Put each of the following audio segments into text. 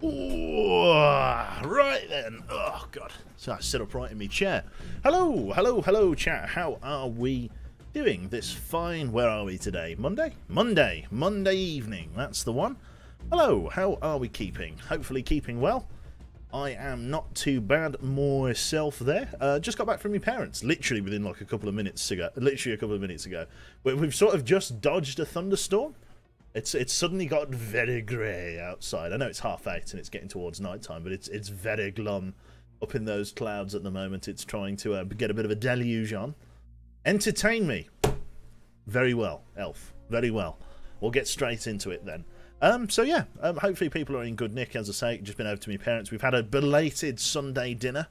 Ooh, right then. Oh, God. So I sit upright in my chair. Hello, chat. How are we doing this fine? Where are we today? Monday evening. That's the one. Hello, how are we keeping? Hopefully keeping well. I am not too bad myself there. Just got back from my parents, literally within like a couple of minutes ago. We've sort of just dodged a thunderstorm. It's suddenly got very grey outside. I know it's 8:30 and it's getting towards night time, but it's very glum up in those clouds at the moment. It's trying to get a bit of a deluge on. Entertain me. Very well, Elf. Very well. We'll get straight into it then. So yeah, hopefully people are in good nick. As I say, just been over to my parents. We've had a belated Sunday dinner,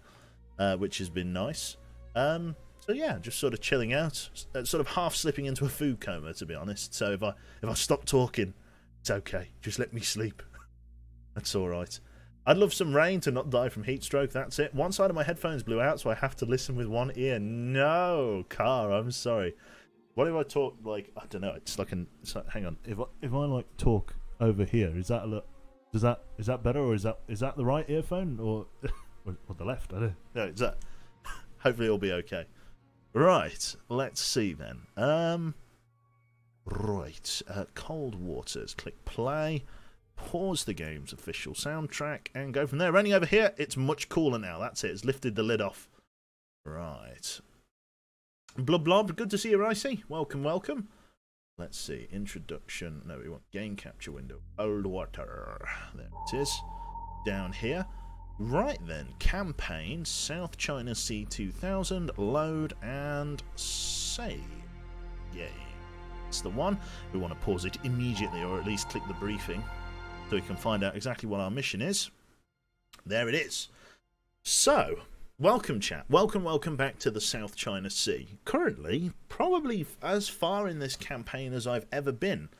which has been nice. So yeah, just sort of chilling out, sort of half slipping into a food coma, to be honest. So if I stop talking, it's okay. Just let me sleep. That's all right. I'd love some rain to not die from heat stroke. That's it. One side of my headphones blew out, so I have to listen with one ear. No, car. I'm sorry. What if I talk like I don't know? It's like hang on. If I like talk over here, is that is that better, or is that the right earphone or the left? I don't know. No, is that? Hopefully it'll be okay. Right, let's see then. Cold Waters. Click play. Pause the game's official soundtrack and go from there. Running over here, it's much cooler now. That's it. It's lifted the lid off. Right. Blub Blob, good to see you, Ricey. Welcome. Let's see. Introduction. No, we want game capture window. Cold Water. There it is. Down here. Right then, campaign, South China Sea 2000, load and save. Yay. That's the one. We want to pause it immediately, or at least click the briefing, so we can find out exactly what our mission is. There it is. So, welcome chat. Welcome back to the South China Sea. Currently, probably as far in this campaign as I've ever been.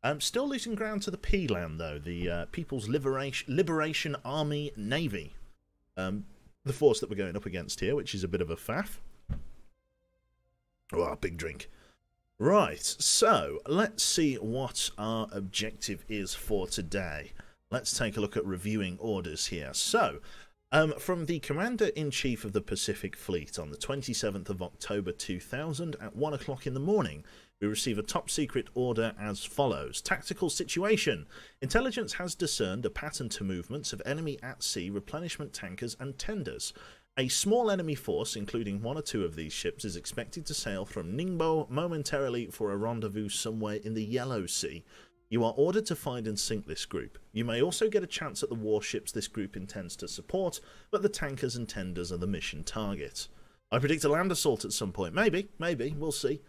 I'm still losing ground to the P-Land, though, the People's Liberation Army Navy. The force that we're going up against here, which is a bit of a faff. Oh, big drink. Right, so let's see what our objective is for today. Let's take a look at reviewing orders here. So, from the Commander-in-Chief of the Pacific Fleet on the 27th of October 2000 at 1 o'clock in the morning, we receive a top-secret order as follows. Tactical situation. Intelligence has discerned a pattern to movements of enemy at-sea replenishment tankers and tenders. A small enemy force, including one or two of these ships, is expected to sail from Ningbo momentarily for a rendezvous somewhere in the Yellow Sea. You are ordered to find and sink this group. You may also get a chance at the warships this group intends to support, but the tankers and tenders are the mission target. I predict a land assault at some point. Maybe, we'll see.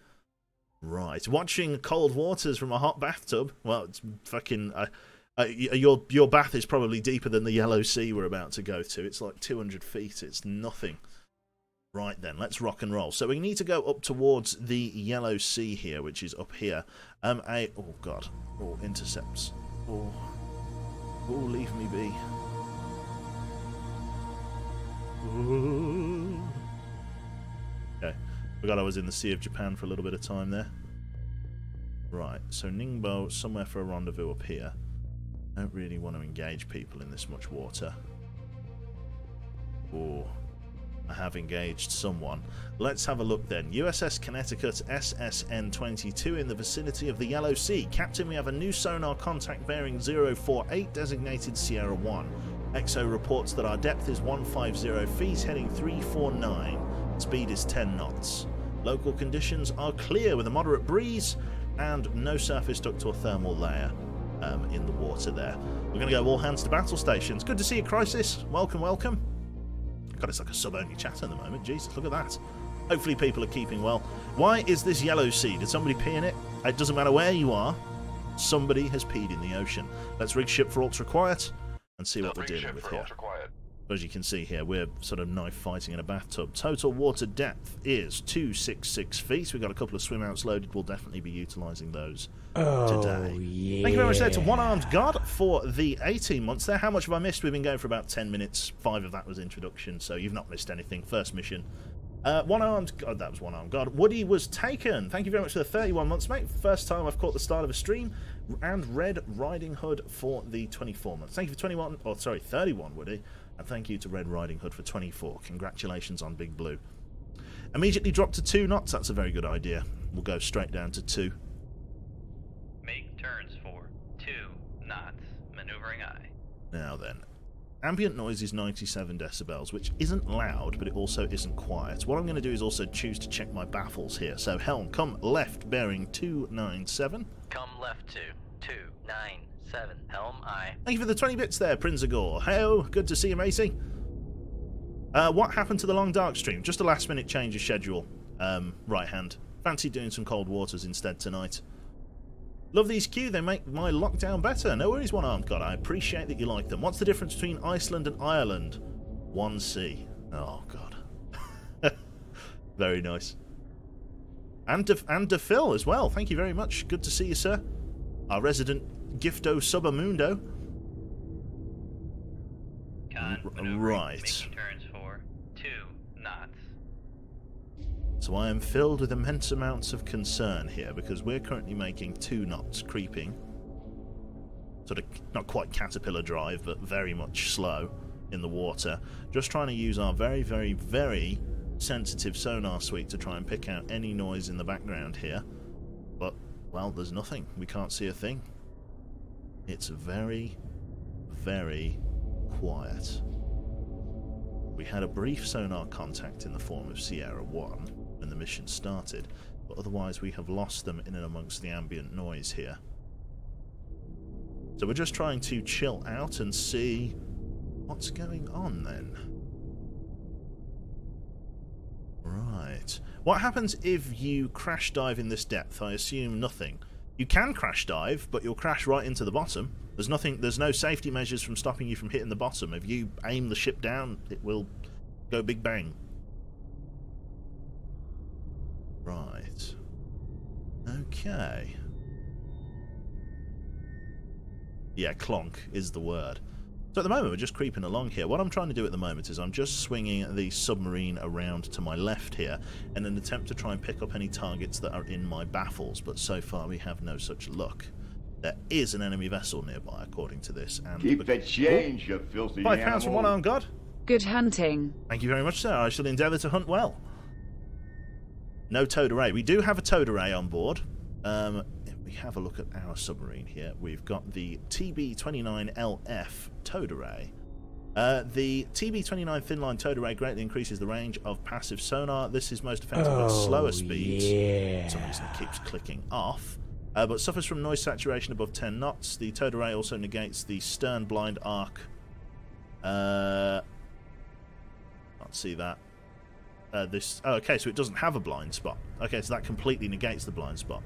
Right, watching Cold Waters from a hot bathtub. Well, it's fucking... your bath is probably deeper than the Yellow Sea we're about to go to. It's like 200 feet. It's nothing. Right then, let's rock and roll. So we need to go up towards the Yellow Sea here, which is up here. Oh, God. Oh, intercepts. Oh, leave me be. Ooh. Okay. Forgot I was in the Sea of Japan for a little bit of time there. Right, so Ningbo, somewhere for a rendezvous up here. Don't really want to engage people in this much water. Oh, I have engaged someone. Let's have a look then. USS Connecticut SSN-22 in the vicinity of the Yellow Sea. Captain, we have a new sonar contact bearing 048 designated Sierra 1. EXO reports that our depth is 150 feet, heading 349. Speed is 10 knots. Local conditions are clear with a moderate breeze and no surface duct or thermal layer in the water there. We're going to go all hands to battle stations. Good to see you, Crisis. Welcome. God, it's like a sub-only chat at the moment. Jesus, look at that. Hopefully people are keeping well. Why is this Yellow Sea? Did somebody pee in it? It doesn't matter where you are. Somebody has peed in the ocean. Let's rig ship for ultra quiet and see what we're dealing with here. As you can see here, we're sort of knife fighting in a bathtub. Total water depth is 266 feet. We've got a couple of swim outs loaded. We'll definitely be utilising those today. Yeah. Thank you very much there to One Armed God for the 18 months there. How much have I missed? We've been going for about 10 minutes. 5 of that was introduction, so you've not missed anything. First mission, One-armed... God, that was one-armed God. Woody was taken. Thank you very much for the 31 months, mate. First time I've caught the start of a stream. And Red Riding Hood for the 24 months. Thank you for 21... Oh, sorry, 31, Woody. And thank you to Red Riding Hood for 24. Congratulations on Big Blue. Immediately drop to 2 knots. That's a very good idea. We'll go straight down to 2. Make turns for 2 knots. Maneuvering aye. Now then. Ambient noise is 97 decibels, which isn't loud, but it also isn't quiet. What I'm going to do is also choose to check my baffles here. So, helm, come left, bearing 297. Come left to 297. Helm aye. Thank you for the 20 bits there, Prinzagor. Hey-oh, good to see you, matey. What happened to the long dark stream? Just a last-minute change of schedule. Right hand. Fancy doing some cold waters instead tonight. Love these Q, they make my lockdown better. No worries, one-armed God. I appreciate that you like them. What's the difference between Iceland and Ireland? 1C. Oh, God. Very nice. And De Phil as well. Thank you very much. Good to see you, sir. Our resident Gifto Subamundo. Right. Making turns for 2 knots. So I am filled with immense amounts of concern here because we're currently making 2 knots creeping. Sort of not quite caterpillar drive, but very much slow in the water. Just trying to use our very, very, very sensitive sonar suite to try and pick out any noise in the background here. But, well, there's nothing. We can't see a thing. It's very, very quiet. We had a brief sonar contact in the form of Sierra 1 when the mission started, but otherwise we have lost them in and amongst the ambient noise here. So we're just trying to chill out and see what's going on then. Right. What happens if you crash dive in this depth? I assume nothing. You can crash dive, but you'll crash right into the bottom. There's no safety measures from stopping you from hitting the bottom. If you aim the ship down, it will go big bang. Right. Okay. Yeah, clonk is the word. So at the moment we're just creeping along here. What I'm trying to do at the moment is I'm just swinging the submarine around to my left here in an attempt to try and pick up any targets that are in my baffles, but so far we have no such luck. There is an enemy vessel nearby, according to this. And keep the change, you filthy £5 animal. from one-armed God. Good hunting. Thank you very much, sir. I shall endeavour to hunt well. No towed array. We do have a towed array on board. If we have a look at our submarine here, we've got the TB-29LF towed array. The TB-29 thin-line towed array greatly increases the range of passive sonar. This is most effective at slower speeds. Yeah. For some reason it keeps clicking off. But suffers from noise saturation above 10 knots. The towed array also negates the stern blind arc. Can't see that. Okay, so it doesn't have a blind spot. Okay, so that completely negates the blind spot.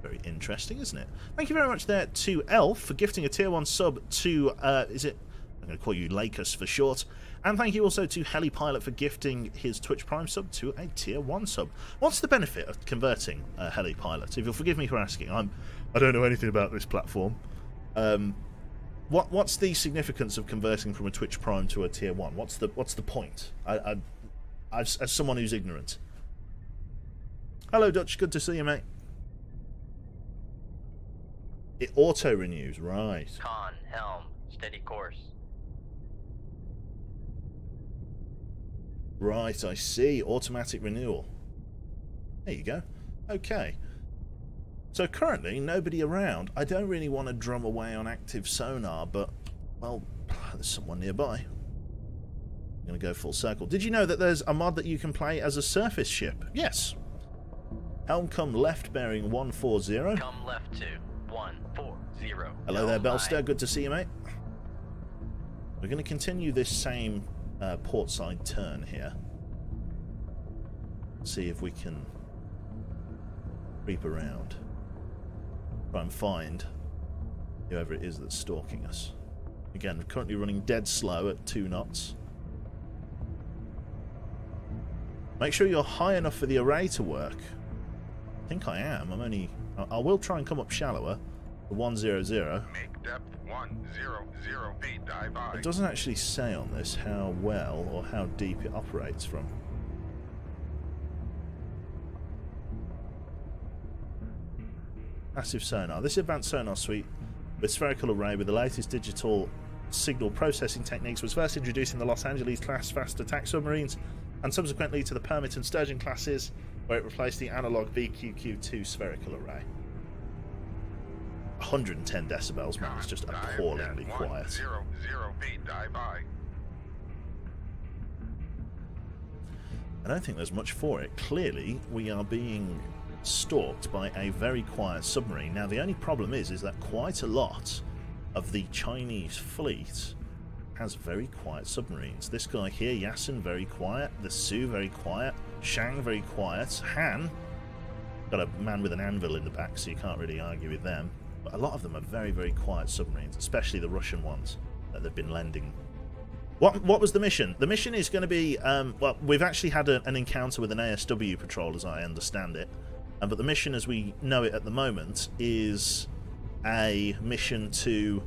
Very interesting, isn't it? Thank you very much there to Elf for gifting a tier 1 sub to, I'm going to call you Lakers for short. And thank you also to Helipilot for gifting his Twitch Prime sub to a tier 1 sub. What's the benefit of converting Helipilot? If you'll forgive me for asking, I don't know anything about this platform. What's the significance of converting from a Twitch Prime to a tier 1? What's the point? As someone who's ignorant. Hello, Dutch. Good to see you, mate. It auto renews, right? Con, helm, steady course. Right, I see. Automatic renewal. There you go. Okay. So currently, nobody around. I don't really want to drum away on active sonar, but, well, there's someone nearby. I'm going to go full circle. Did you know that there's a mod that you can play as a surface ship? Yes. Helm come left bearing 140. Come left to 140. Hello there, Belster. Good to see you, mate. We're going to continue this same port side turn here. See if we can creep around. Try and find whoever it is that's stalking us. Again, we're currently running dead slow at 2 knots. Make sure you're high enough for the array to work. I think I am. I will try and come up shallower. The 100. Make depth 100 feet, dive by. It doesn't actually say on this how well or how deep it operates from. Passive sonar. This advanced sonar suite with spherical array with the latest digital signal processing techniques was first introduced in the Los Angeles class fast attack submarines and subsequently to the Permit and Sturgeon classes, where it replaced the analog VQQ2 spherical array. 110 decibels, man, it's just appallingly quiet. 0, 0 feet, dive by. I don't think there's much for it. Clearly, we are being stalked by a very quiet submarine. Now, the only problem is that quite a lot of the Chinese fleet has very quiet submarines. This guy here, Yasin, very quiet. The Su, very quiet. Shang, very quiet. Han, got a man with an anvil in the back, so you can't really argue with them. But a lot of them are very, very quiet submarines, especially the Russian ones that they've been lending. What was the mission? The mission is going to be, well, we've actually had an encounter with an ASW patrol, as I understand it. But the mission, as we know it at the moment, is a mission to,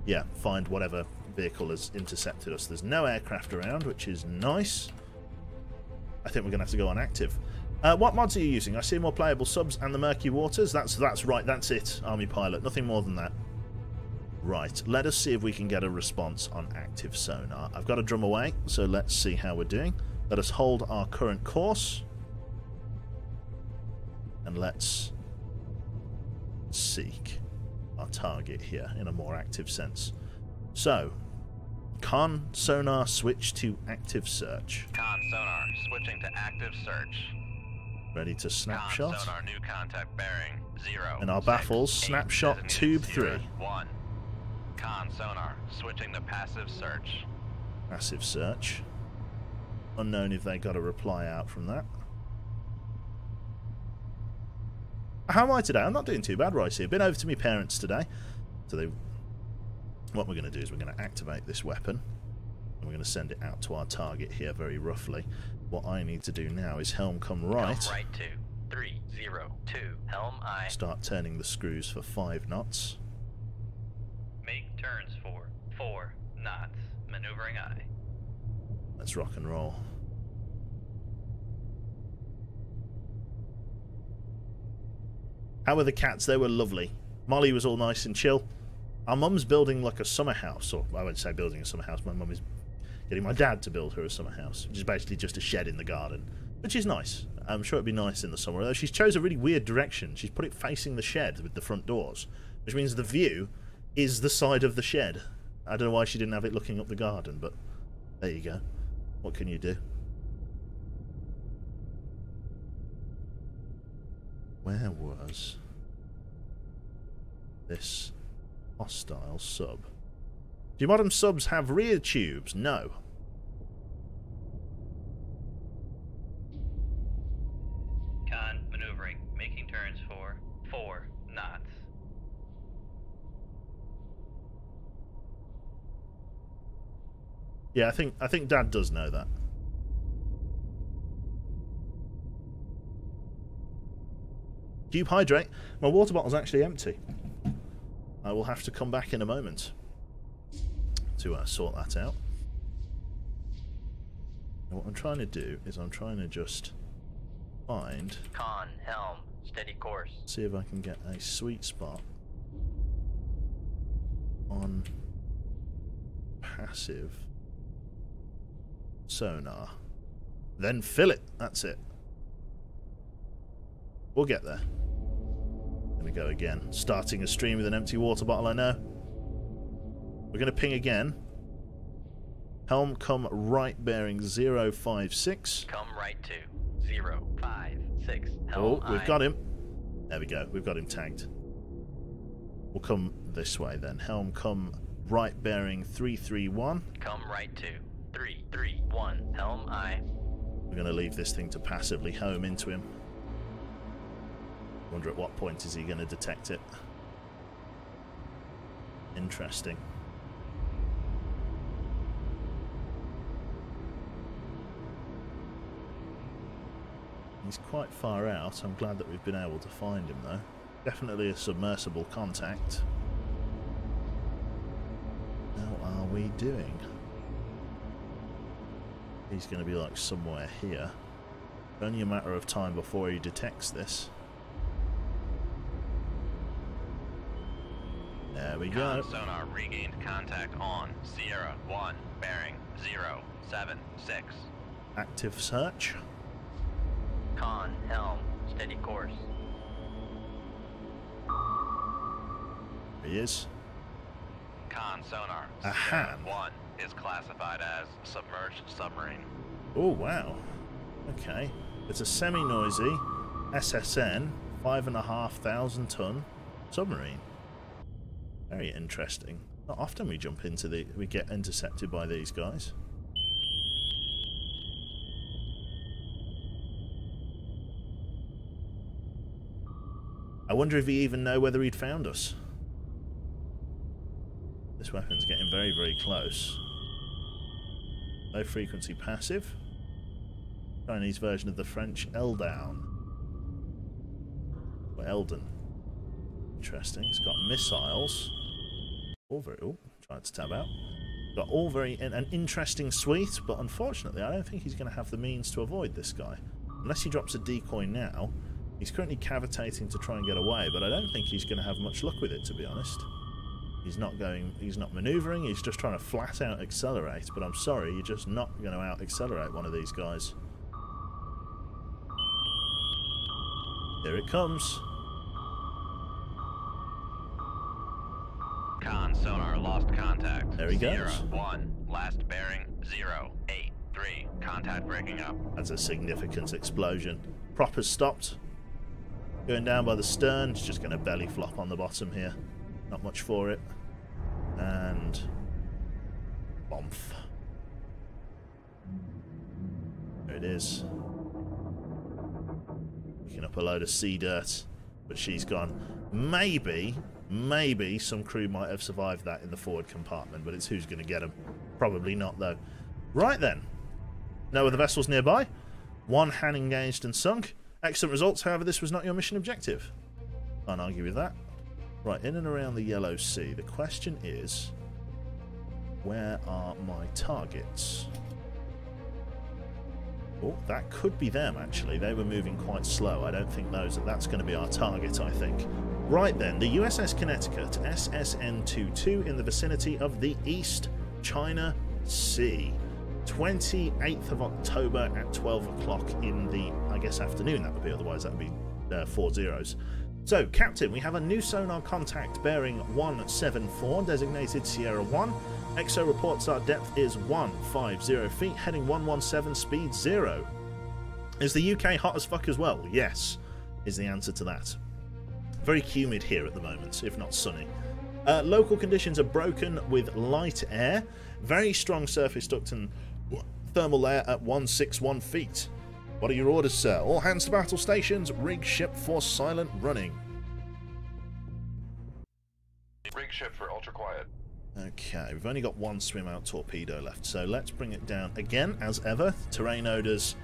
yeah, find whatever vehicle has intercepted us. There's no aircraft around, which is nice. I think we're going to have to go on active. What mods are you using? I see more playable subs and the murky waters. That's right, that's it, Army Pilot. Nothing more than that. Right, let us see if we can get a response on active sonar. I've got a drum away, so let's see how we're doing. Let us hold our current course. And let's seek our target here in a more active sense. So, con sonar switch to active search. Con sonar switching to active search. Ready to snapshot. Con sonar new contact bearing 0. And our baffles, snapshot tube 3. 1. Con sonar switching to passive search. Passive search. Unknown if they got a reply out from that. How am I today? I'm not doing too bad, Royce here. Been over to my parents today. So what we're going to do is we're going to activate this weapon. And we're going to send it out to our target here very roughly. What I need to do now is helm come right. Come right 2, 3, 0, 2. Helm I. Start turning the screws for 5 knots. Make turns for 4 knots. Maneuvering I. Let's rock and roll. How were the cats? They were lovely. Molly was all nice and chill. Our mum's building like a summer house, or I won't say building a summer house. My mum is getting my dad to build her a summer house, which is basically just a shed in the garden, which is nice. I'm sure it'd be nice in the summer. Although she's chose a really weird direction. She's put it facing the shed with the front doors, which means the view is the side of the shed. I don't know why she didn't have it looking up the garden, but there you go. What can you do? Where was this hostile sub? Do modern subs have rear tubes? No. Con maneuvering, making turns for 4 knots. Yeah, I think Dad does know that. Cube hydrate. My water bottle's actually empty. I will have to come back in a moment to sort that out. And what I'm trying to do is I'm trying to just find... Con, helm, steady course. See if I can get a sweet spot on passive sonar. Then fill it. That's it. We'll get there. Gonna go again. Starting a stream with an empty water bottle, I know. We're gonna ping again. Helm come right bearing 056. Come right 2, 0, 5, 6. Oh, we've got him. There we go. We've got him tagged. We'll come this way then. Helm come right bearing 331. Come right 2, 3, 3, 1. Helm I. We're gonna leave this thing to passively home into him. Wonder at what point is he going to detect it. Interesting. He's quite far out. I'm glad that we've been able to find him though. Definitely a submersible contact. How are we doing? He's going to be like somewhere here. Only a matter of time before he detects this. There we go. Sonar regained contact on Sierra 1, bearing 076. Active search. Con, helm, steady course. There he is. Con sonar, A Sierra hand. 1 is classified as submerged submarine. Oh, wow. Okay. It's a semi-noisy SSN 5,500 ton submarine. Very interesting. Not often we get intercepted by these guys. I wonder if he even know whether he'd found us. This weapon's getting very, very close. Low frequency passive. Chinese version of the French Eldown. Or Eldon. Interesting. It's got missiles. All very... Oh, tried to tab out. Got all very... An interesting suite, but unfortunately I don't think he's going to have the means to avoid this guy. Unless he drops a decoy now. He's currently cavitating to try and get away, but I don't think he's going to have much luck with it, to be honest. He's not manoeuvring, he's just trying to flat out accelerate, but I'm sorry, you're just not going to out accelerate one of these guys. Here it comes. Con sonar lost contact. There he goes. Sierra 1, last bearing 083. Contact breaking up. That's a significant explosion. Prop has stopped. Going down by the stern, it's just going to belly flop on the bottom here. Not much for it. And... bomph. There it is. Picking up a load of sea dirt, but she's gone. Maybe some crew might have survived that in the forward compartment, but it's who's going to get them. Probably not, though. Right then. No other vessels nearby. One Han engaged and sunk. Excellent results, however, this was not your mission objective. Can't argue with that. Right, in and around the Yellow Sea, the question is, where are my targets? Oh, that could be them, actually. They were moving quite slow. I don't think that's going to be our target, I think. Right then, the USS Connecticut, SSN-22, in the vicinity of the East China Sea. 28th of October at 12 o'clock in the, I guess, afternoon that would be, otherwise that would be 4 zeros. So, Captain, we have a new sonar contact bearing 174, designated Sierra 1. EXO reports our depth is 150 feet, heading 117, speed 0. Is the UK hot as fuck as well? Yes, is the answer to that. Very humid here at the moment, if not sunny. Local conditions are broken with light air. Very strong surface duct and thermal layer at 161 feet. What are your orders, sir? All hands to battle stations. Rig ship for silent running. Rig ship for ultra quiet. Okay, we've only got one swim out torpedo left, so let's bring it down again, as ever. Terrain odors,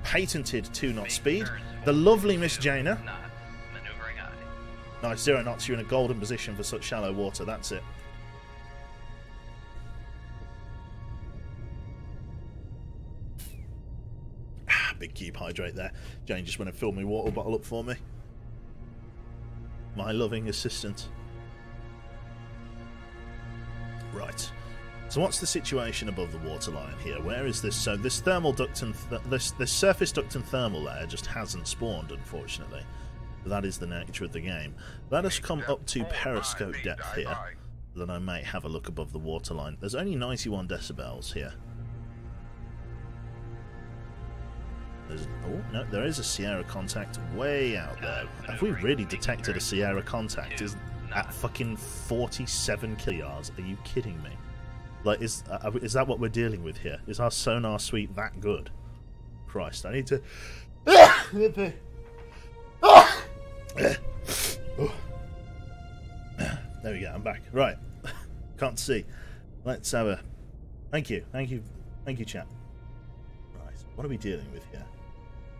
patented 2-knot speed. The lovely Miss Jaina. Maneuvering eye. Nice, 0 knots. You're in a golden position for such shallow water. That's it. Big cube hydrate there. Jane just went and filled my water bottle up for me. My loving assistant. Right. So what's the situation above the waterline here? Where is this? So this thermal duct and this surface duct and thermal layer just hasn't spawned, unfortunately. That is the nature of the game. Let us come up to periscope depth here, then I may have a look above the waterline. There's only 91 decibels here. Oh, no, there is a Sierra contact way out there. Have we really detected a Sierra contact? Is at fucking 47 kilyards? Are you kidding me? Like, is that what we're dealing with here? Is our sonar suite that good? Christ, I need to... There we go, I'm back. Right. Can't see. Let's have a... Thank you, chat. Right, what are we dealing with here?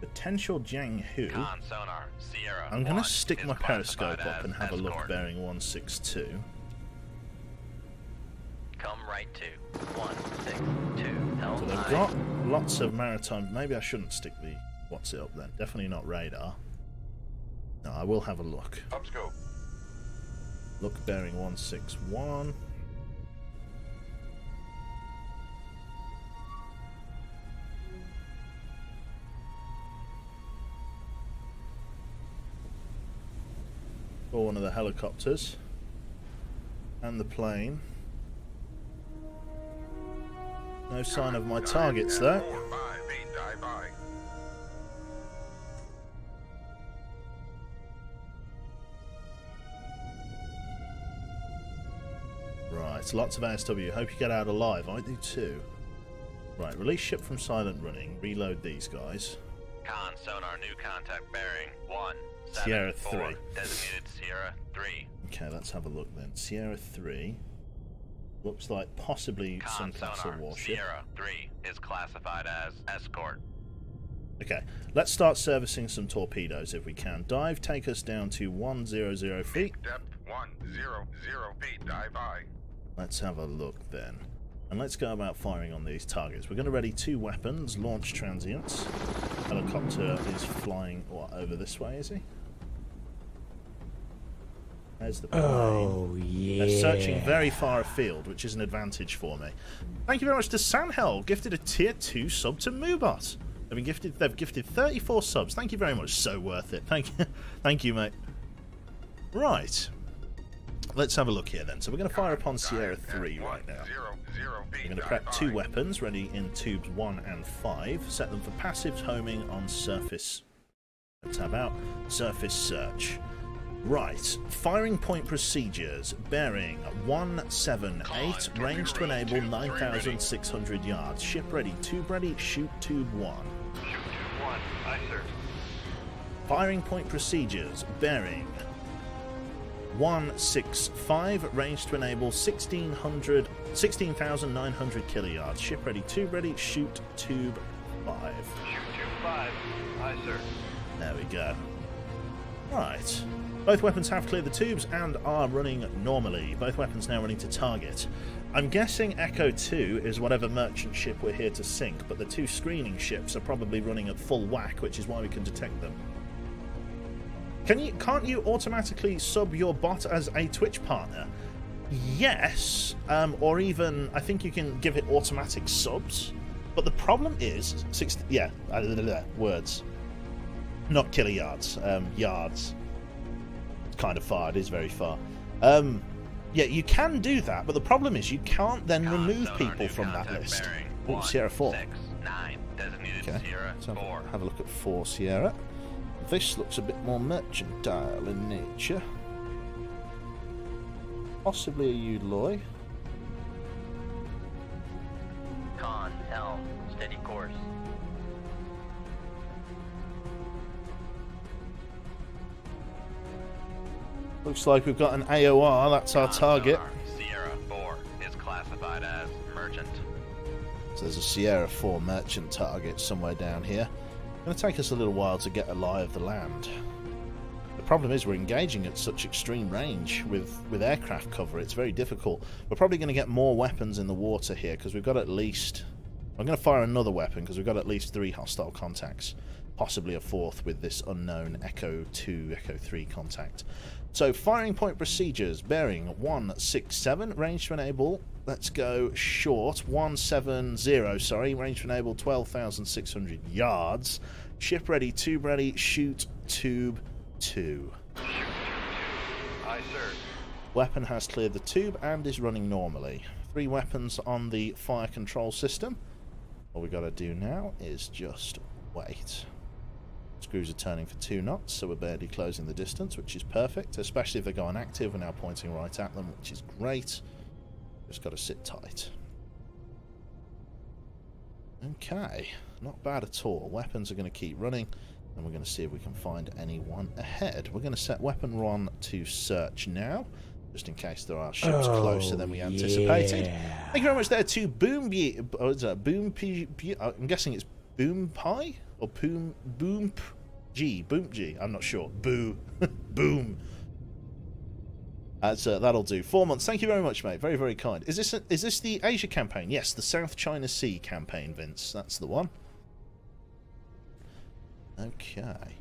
Potential Jiang Hu. Con sonar, Sierra I'm going to 1 stick is my periscope classified up and as have a look escort. bearing 162. Come right to 162. Helm So they've high. got lots of maritime... Maybe I shouldn't stick the... What's it up then? Definitely not radar. No, I will have a look. Upscope. Look, bearing 161. Or one of the helicopters. And the plane. No sign of my targets though. Right, lots of ASW. Hope you get out alive. I do too. Right, release ship from silent running. Reload these guys. Con, sonar, new contact bearing 174. Sierra 3. Designated Sierra 3. Okay, let's have a look then. Sierra 3. Looks like possibly some Con, class sonar, of warship. Sierra 3 is classified as escort. Okay, let's start servicing some torpedoes if we can. Dive, take us down to 100 feet. Depth 100 feet, dive I. Let's have a look then. And let's go about firing on these targets. We're going to ready 2 weapons, launch transients. Helicopter is flying, what, over this way, is he? There's the plane. Oh, yeah. They're searching very far afield, which is an advantage for me. Thank you very much to Sanhel, gifted a tier 2 sub to Moobot. They've gifted 34 subs. Thank you very much. So worth it. Thank you, mate. Right. Let's have a look here then. So we're going to fire upon Sierra 3 right now. We're going to prep 2 weapons ready in tubes 1 and 5. Set them for passive homing on surface. Tab out. Surface search. Right. Firing point procedures. Bearing 178. Range to enable 9,600 yards. Ship ready. Tube ready. Shoot tube 1. Shoot tube 1. Aye, sir. Firing point procedures. Bearing 165. Range to enable 16,900 kiloyards. Ship ready. Tube ready. Shoot tube 5. Shoot tube 5. Aye, sir. There we go. Right. Both weapons have cleared the tubes and are running normally. Both weapons now running to target. I'm guessing Echo 2 is whatever merchant ship we're here to sink, but the 2 screening ships are probably running at full whack, which is why we can detect them. Can't you automatically sub your bot as a Twitch partner? Yes, or even I think you can give it automatic subs. But the problem is, words, not kiloyards, yards. Kind of far, it is very far. Yeah, you can do that, but the problem is you can't then remove people from that list. Oh, Sierra 4. 9, designated Okay, Sierra let's 4. have a look at 4 Sierra. This looks a bit more mercantile in nature. Possibly a Udaloy. Con, helm, steady course. Looks like we've got an AOR, that's our target. Sierra 4 is classified as merchant. So there's a Sierra 4 merchant target somewhere down here. It's going to take us a little while to get a lie of the land. The problem is we're engaging at such extreme range with aircraft cover. It's very difficult. We're probably going to get more weapons in the water here because we've got at least... I'm going to fire another weapon because we've got at least 3 hostile contacts. Possibly a 4th with this unknown Echo 2, Echo 3 contact. So, firing point procedures, bearing 167, range to enable, let's go short, 170, sorry, range to enable 12,600 yards, ship ready, tube ready, shoot tube 2. Aye, sir. Weapon has cleared the tube and is running normally. 3 weapons on the fire control system. All we got to do now is just wait. Screws are turning for 2 knots, so we're barely closing the distance, which is perfect, especially if they go inactive. We're now pointing right at them, which is great. Just got to sit tight. Okay, not bad at all. Weapons are going to keep running, and we're going to see if we can find anyone ahead. We're going to set weapon 1 to search now, just in case there are ships closer than we anticipated. Thank you very much there to I'm guessing it's Boom Pie? Or Boom G. I'm not sure. Boo. Boom. That'll do. 4 months. Thank you very much, mate. Very, very kind. Is this the Asia campaign? Yes, the South China Sea campaign, Vince. That's the one. Okay.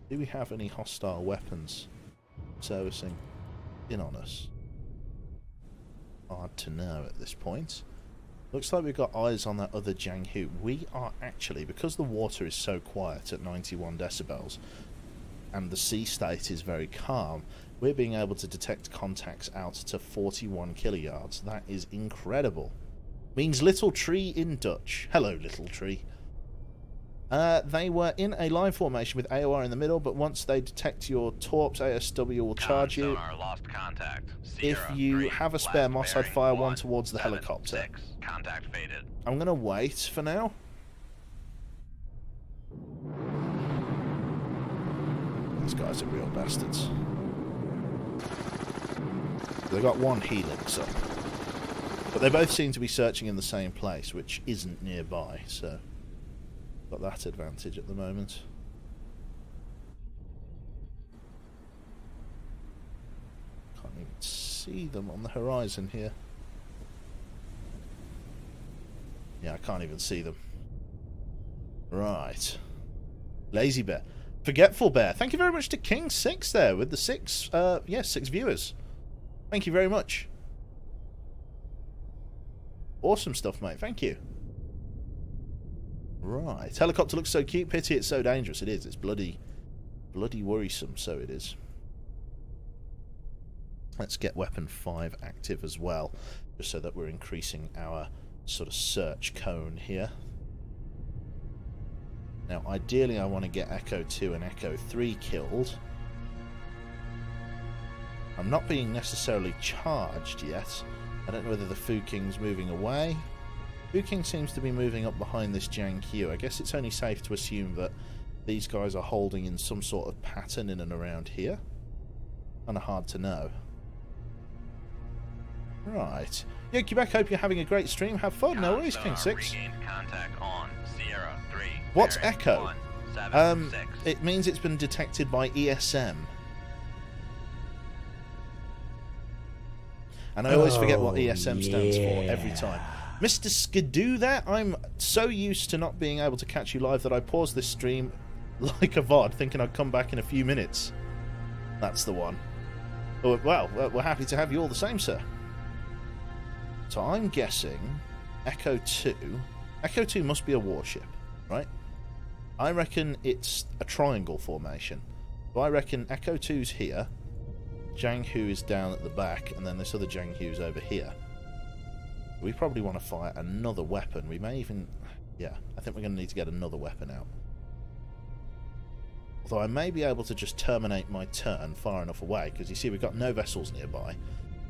Do we have any hostile weapons servicing? in on us? Hard to know at this point. Looks like we've got eyes on that other Jianghu. We are actually, because the water is so quiet at 91 decibels, and the sea state is very calm, we're being able to detect contacts out to 41 kiloyards. That is incredible. Means little tree in Dutch. Hello, little tree. They were in a line formation with AOR in the middle, but once they detect your torps, ASW will charge you. Sonar lost contact. If you have a spare Moss, I'd fire one towards the helicopter. 6. Contact faded. I'm going to wait for now. These guys are real bastards. They got one helix up. But they both seem to be searching in the same place, which isn't nearby, so got that advantage at the moment. Can't even see them on the horizon here. Yeah, I can't even see them. Right. Lazy Bear. Forgetful Bear. Thank you very much to King6 there with the 6 viewers. Thank you very much. Awesome stuff, mate. Thank you. Right. Helicopter looks so cute. Pity it's so dangerous. It is. It's bloody worrisome, so it is. Let's get weapon 5 active as well, just so that we're increasing our sort of search cone here. Now, ideally, I want to get Echo 2 and Echo 3 killed. I'm not being necessarily charged yet. I don't know whether the Fu King's moving away. Fu King seems to be moving up behind this Jianghu. I guess it's only safe to assume that these guys are holding in some sort of pattern in and around here. Kind of hard to know. Right. Yo, Quebec, hope you're having a great stream. Have fun. No worries, King6. Contact on Sierra 3. What's Echo? 1, 7, 6. It means it's been detected by ESM. And I always forget what ESM stands for every time. Mr. Skidoo there, I'm so used to not being able to catch you live that I paused this stream like a VOD, thinking I'd come back in a few minutes. That's the one. Oh, well, we're happy to have you all the same, sir. So I'm guessing Echo 2... Echo 2 must be a warship, right? I reckon it's a triangle formation. So I reckon Echo 2's here, Jianghu is down at the back, and then this other Jianghu's over here. We probably want to fire another weapon. We may even... Yeah, I think we're going to need to get another weapon out. Although I may be able to just terminate my turn far enough away, because you see we've got no vessels nearby.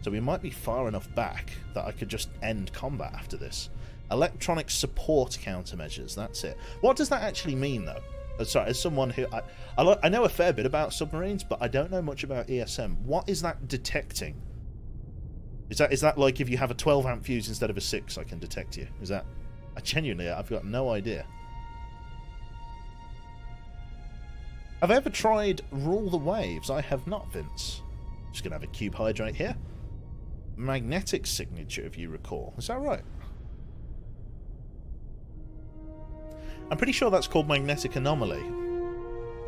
So we might be far enough back that I could just end combat after this. Electronic support countermeasures, that's it. What does that actually mean, though? Sorry, as someone who... I know a fair bit about submarines, but I don't know much about ESM. What is that detecting? Is that like if you have a 12 amp fuse instead of a 6, I can detect you? Is that... I've got no idea. Have I ever tried Rule the Waves? I have not, Vince. Just going to have a cube hydrate here. Magnetic signature, if you recall. Is that right? I'm pretty sure that's called magnetic anomaly.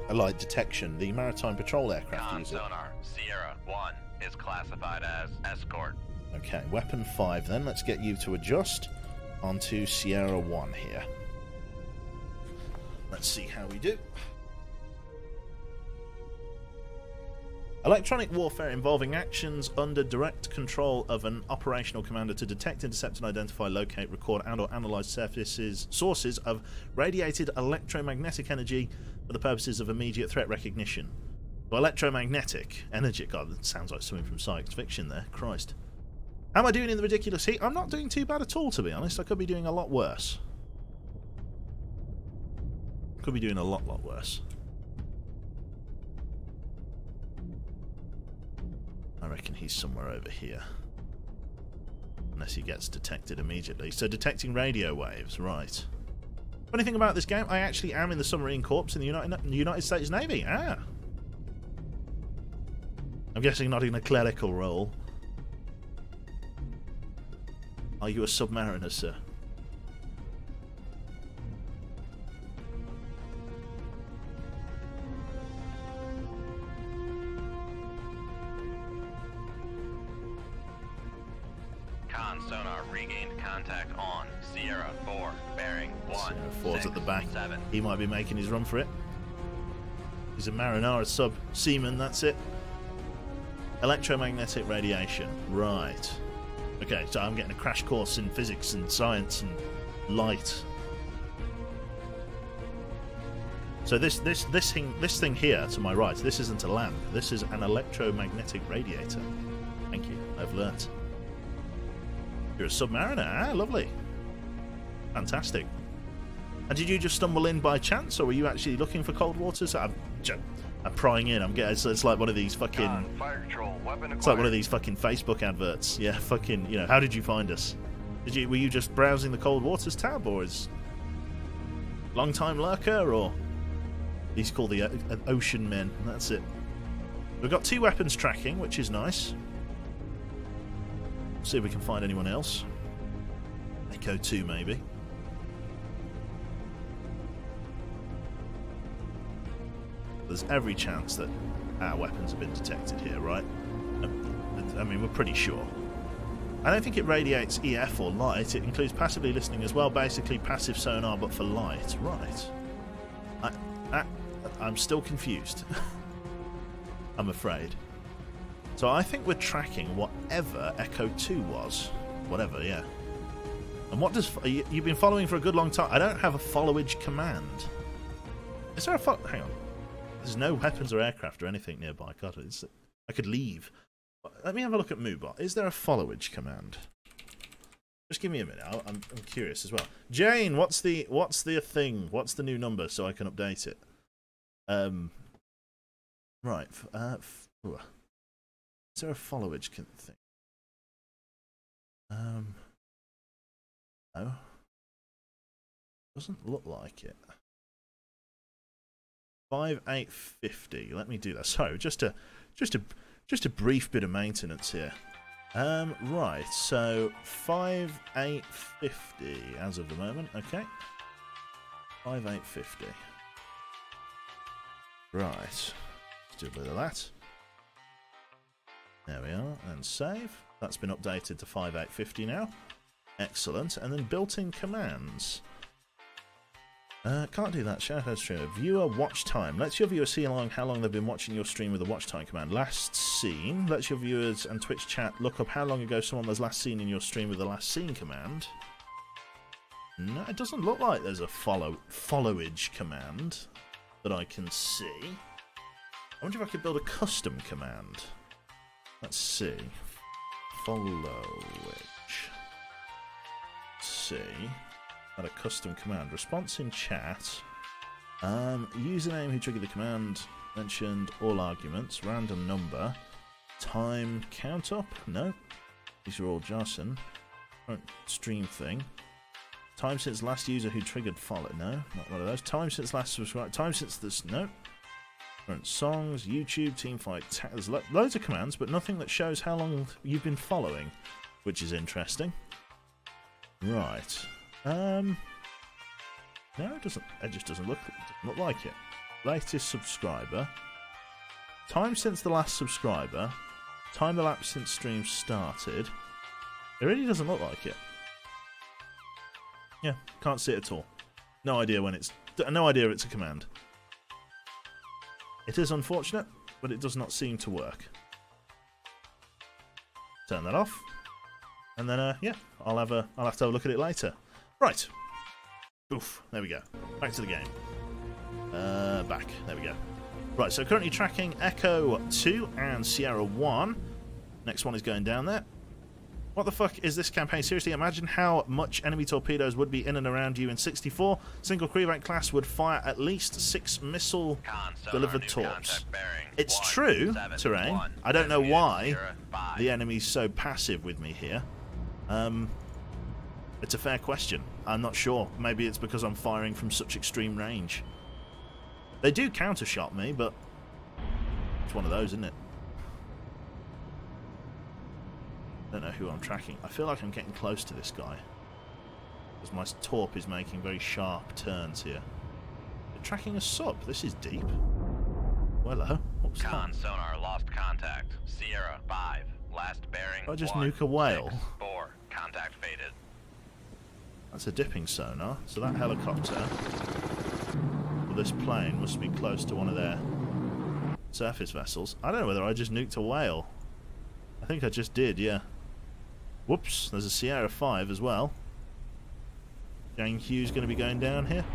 A light detection. The maritime patrol aircraft use it. Sonar Sierra 1 is classified as escort. Okay, weapon 5 then. Let's get you to adjust onto Sierra 1 here. Let's see how we do. Electronic warfare involving actions under direct control of an operational commander to detect, intercept and identify, locate, record and or analyze sources of radiated electromagnetic energy for the purposes of immediate threat recognition. So electromagnetic energy, God, that sounds like something from science fiction there, Christ. How am I doing in the ridiculous heat? I'm not doing too bad at all, to be honest. I could be doing a lot worse. Could be doing a lot worse. I reckon he's somewhere over here. Unless he gets detected immediately. So detecting radio waves, right. Funny thing about this game, I actually am in the Submarine Corps in the United States Navy. Ah! I'm guessing not in a clerical role. Are you a submariner, sir? Con sonar regained contact on Sierra 4, bearing 1. Sierra 4's at the back. 7. He might be making his run for it. He's a marinara sub seaman, that's it. Electromagnetic radiation. Right. Okay, so I'm getting a crash course in physics and science and light. So this thing here to my right, this isn't a lamp. This is an electromagnetic radiator. Thank you. I've learnt. You're a submariner. Ah, lovely. Fantastic. And did you just stumble in by chance, or were you actually looking for cold waters? I'm prying in. I'm getting. It's like one of these fucking. Fire control, weapon It's like one of these fucking Facebook adverts. Yeah, fucking. You know, how did you find us? Were you just browsing the cold waters tab, or is long time lurker, or he's called the ocean men? And that's it. We've got 2 weapons tracking, which is nice. See if we can find anyone else. Echo 2, maybe. There's every chance that our weapons have been detected here, right? I mean, we're pretty sure. I don't think it radiates EF or light. It includes passively listening as well. Basically, passive sonar, but for light. Right. I'm still confused. I'm afraid. So I think we're tracking whatever Echo 2 was. Whatever, yeah. And what does... You've been following for a good long time. I don't have a followage command. Is there a... Hang on. There's no weapons or aircraft or anything nearby. God, I could leave. Let me have a look at Moobot. Is there a followage command? Just give me a minute. I'm curious as well. Jane, what's the thing? What's the new number so I can update it? Right. Is there a followage thing? No. Doesn't look like it. 5850. Let me do that. So just a brief bit of maintenance here. Right. So 5850 as of the moment. Okay. 5850. Right. Let's do a bit of that. There we are. And save. That's been updated to 5850 now. Excellent. And then built-in commands. Can't do that. Shout out streamer. Viewer watch time. Lets your viewers see along how long they've been watching your stream with the watch time command. Last seen. Lets your viewers and Twitch chat look up how long ago someone was last seen in your stream with the last seen command. No, it doesn't look like there's a followage command that I can see. I wonder if I could build a custom command. Let's see. Followage. Let's see. Add a custom command. Response in chat. Username who triggered the command. Mentioned all arguments. Random number. Time count up? No. These are all Jarson. Current stream thing. Time since last user who triggered follow. No, not one of those. Time since last subscribe. Time since this. No. Current songs. YouTube. Teamfight. There's loads of commands, but nothing that shows how long you've been following, which is interesting. Right. No, it doesn't. It just doesn't look like it. Latest subscriber. Time since the last subscriber. Time elapsed since stream started. It really doesn't look like it. Yeah, can't see it at all. No idea when it's. No idea it's a command. It is unfortunate, but it does not seem to work. Turn that off, and then yeah, I'll have to have a look at it later. Right. Oof. There we go. Back to the game. Back. There we go. Right, so currently tracking Echo 2 and Sierra 1. Next one is going down there. What the fuck is this campaign? Seriously, imagine how much enemy torpedoes would be in and around you in 64. Single Crevac class would fire at least 6 missile-delivered torps. It's true, Terrain. I don't know why the enemy's so passive with me here. It's a fair question. I'm not sure. Maybe it's because I'm firing from such extreme range. They do counter-shot me, but it's one of those, isn't it? I don't know who I'm tracking. I feel like I'm getting close to this guy, because my torp is making very sharp turns here. They're tracking a sub. This is deep. Well, hello. What was Con that? sonar lost contact. Sierra 5. Last bearing. I just nuke a whale. 4. activated. That's a dipping sonar, so that helicopter, or this plane, must be close to one of their surface vessels. I don't know whether I just nuked a whale. I think I just did, yeah. Whoops, there's a Sierra 5 as well. Jane Hughes going to be going down here.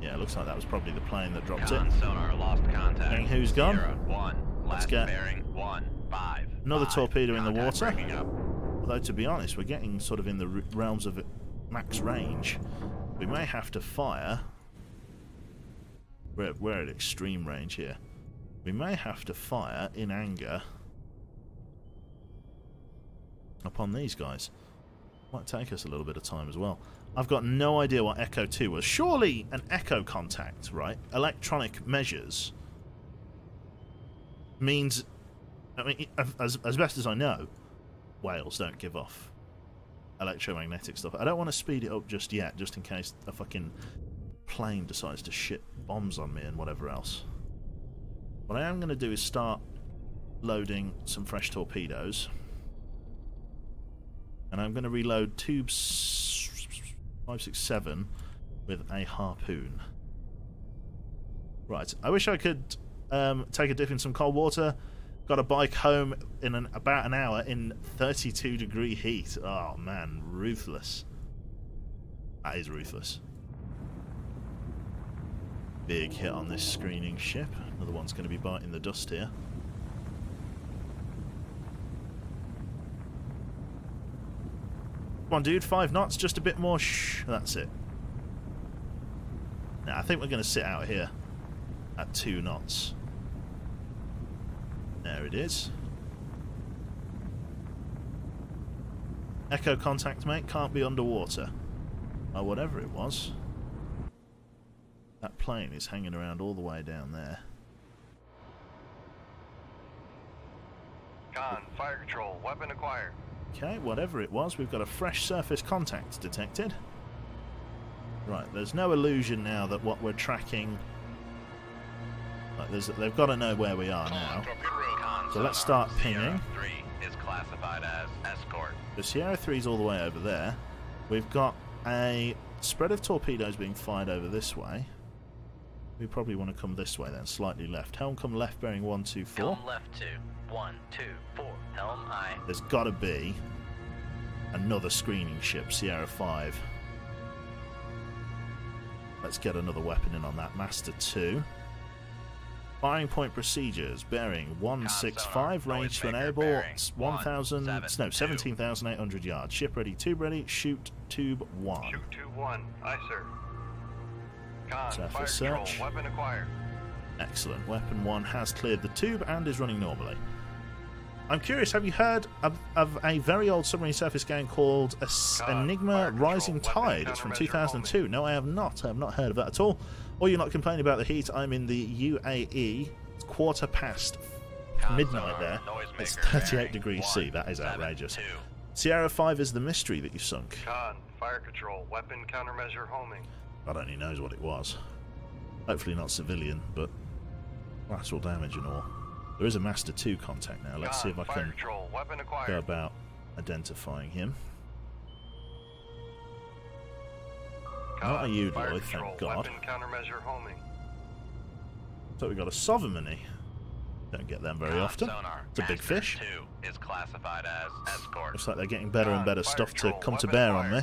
Yeah, it looks like that was probably the plane that dropped it. Sonar lost contact. Jane Hughes gone. Sierra 1, Let's last get bearing 15. another torpedo in the Contact water. breaking up. Although, to be honest, we're getting sort of in the realms of max range. We may have to fire... We're at extreme range here. We may have to fire in anger upon these guys. Might take us a little bit of time as well. I've got no idea what Echo 2 was. Surely an echo contact, right? Electronic measures means... I mean, as best as I know, whales don't give off electromagnetic stuff. I don't want to speed it up just yet, just in case a fucking plane decides to shit bombs on me and whatever else. What I am going to do is start loading some fresh torpedoes. And I'm going to reload tubes 5, 6, 7 with a harpoon. Right, I wish I could take a dip in some cold water. Got a bike home in about an hour in 32-degree heat. Oh man, ruthless. That is ruthless. Big hit on this screening ship. Another one's going to be biting the dust here. Come on, dude, 5 knots, just a bit more. Shh, that's it. Now, I think we're going to sit out here at 2 knots. There it is. Echo contact, mate. Can't be underwater. Or whatever it was. That plane is hanging around all the way down there. Con, fire control, weapon acquired. Okay, whatever it was, we've got a fresh surface contact detected. Right, there's no illusion now that what we're tracking... Like, they've got to know where we are now. So let's start pinging. Sierra 3 is classified as escort. The Sierra 3's all the way over there. We've got a spread of torpedoes being fired over this way. We probably want to come this way then, slightly left. Helm come left bearing 124. Helm left 2, 1, 2, 4. Helm aye. There's got to be another screening ship, Sierra 5. Let's get another weapon in on that. Master 2. Firing point procedures, bearing 165, range to enable 17,800 yards. Ship ready, tube ready, shoot tube 1. Shoot tube 1, aye sir. Con, Surface fire control, search. weapon acquired. Excellent. Weapon 1 has cleared the tube and is running normally. I'm curious, have you heard of a very old submarine surface game called Enigma Rising Tide? It's from 2002. No, I have not. I have not heard of that at all. Or you're not complaining about the heat. I'm in the UAE. It's quarter past midnight there. It's 38 degrees C. That is outrageous. Sierra 5 is the mystery that you sunk. Con, fire control, weapon countermeasure homing. God only knows what it was. Hopefully not civilian, but collateral damage and all. There is a Master 2 contact now. Let's see if I can go about identifying him. Not a Udloy, thank God. So we got a Sovereigny. Don't get them very often. It's a big fish. Is classified as escort. Looks like they're getting better and better stuff to come to bear on me.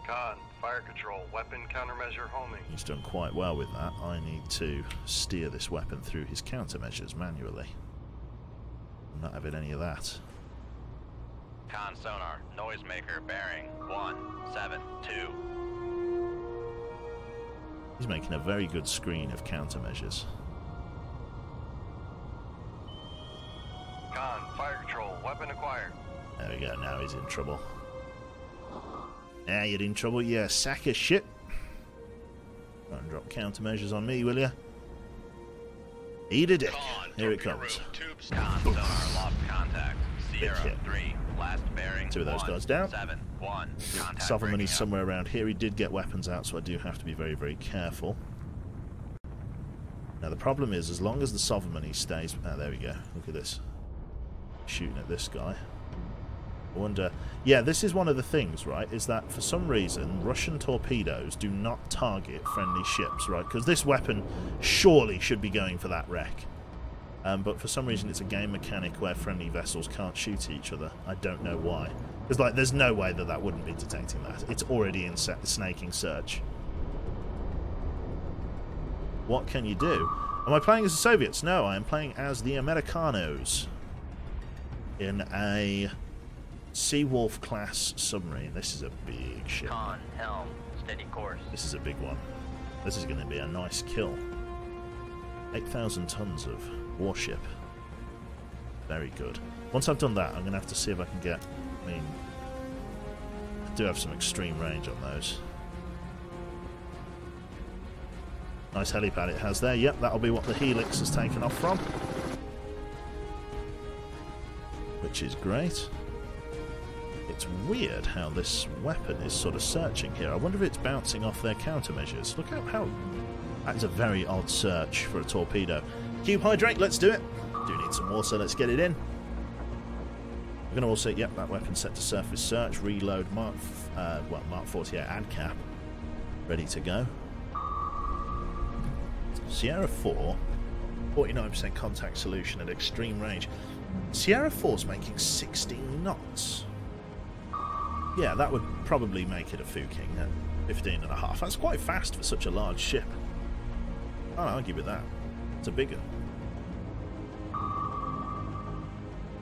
Con, fire control, weapon countermeasure homing. He's done quite well with that. I need to steer this weapon through his countermeasures manually. I'm not having any of that. Con sonar, noisemaker bearing 172. He's making a very good screen of countermeasures. Con, fire control, weapon acquired. There we go, now he's in trouble. Now you're in trouble, you sack of shit. Go and drop countermeasures on me, will you? Eat a dick. Here it comes. Con sonar lost contact. Sierra 3, last bearing. 2 of those guys down. 7-1. Sovereign's somewhere around here. He did get weapons out, so I do have to be very, very careful. Now the problem is, as long as the Sovereign stays... Ah, there we go. Look at this. Shooting at this guy. I wonder... Yeah, this is one of the things, right, is that for some reason Russian torpedoes do not target friendly ships, right? Because this weapon surely should be going for that wreck. But for some reason it's a game mechanic where friendly vessels can't shoot each other. I don't know why. Because, like, there's no way that that wouldn't be detecting that. It's already in snaking search. What can you do? Am I playing as the Soviets? No, I am playing as the Americanos in a Seawolf class submarine. This is a big ship. Con, helm, steady course. This is a big one. This is going to be a nice kill. 8,000 tons of warship. Very good. Once I've done that, I'm going to have to see if I can get... I mean, I do have some extreme range on those. Nice helipad it has there. Yep, that'll be what the Helix has taken off from. Which is great. It's weird how this weapon is sort of searching here. I wonder if it's bouncing off their countermeasures. Look at how... That is a very odd search for a torpedo. Cube hydrate, let's do it. Do need some water, let's get it in. We're going to also... Yep, that weapon set to surface search. Reload Mark 48 and cap. Ready to go. Sierra 4, 49% contact solution at extreme range. Sierra 4's making 16 knots. Yeah, that would probably make it a Fuking at 15.5. That's quite fast for such a large ship. I'll argue with that. It's a big one.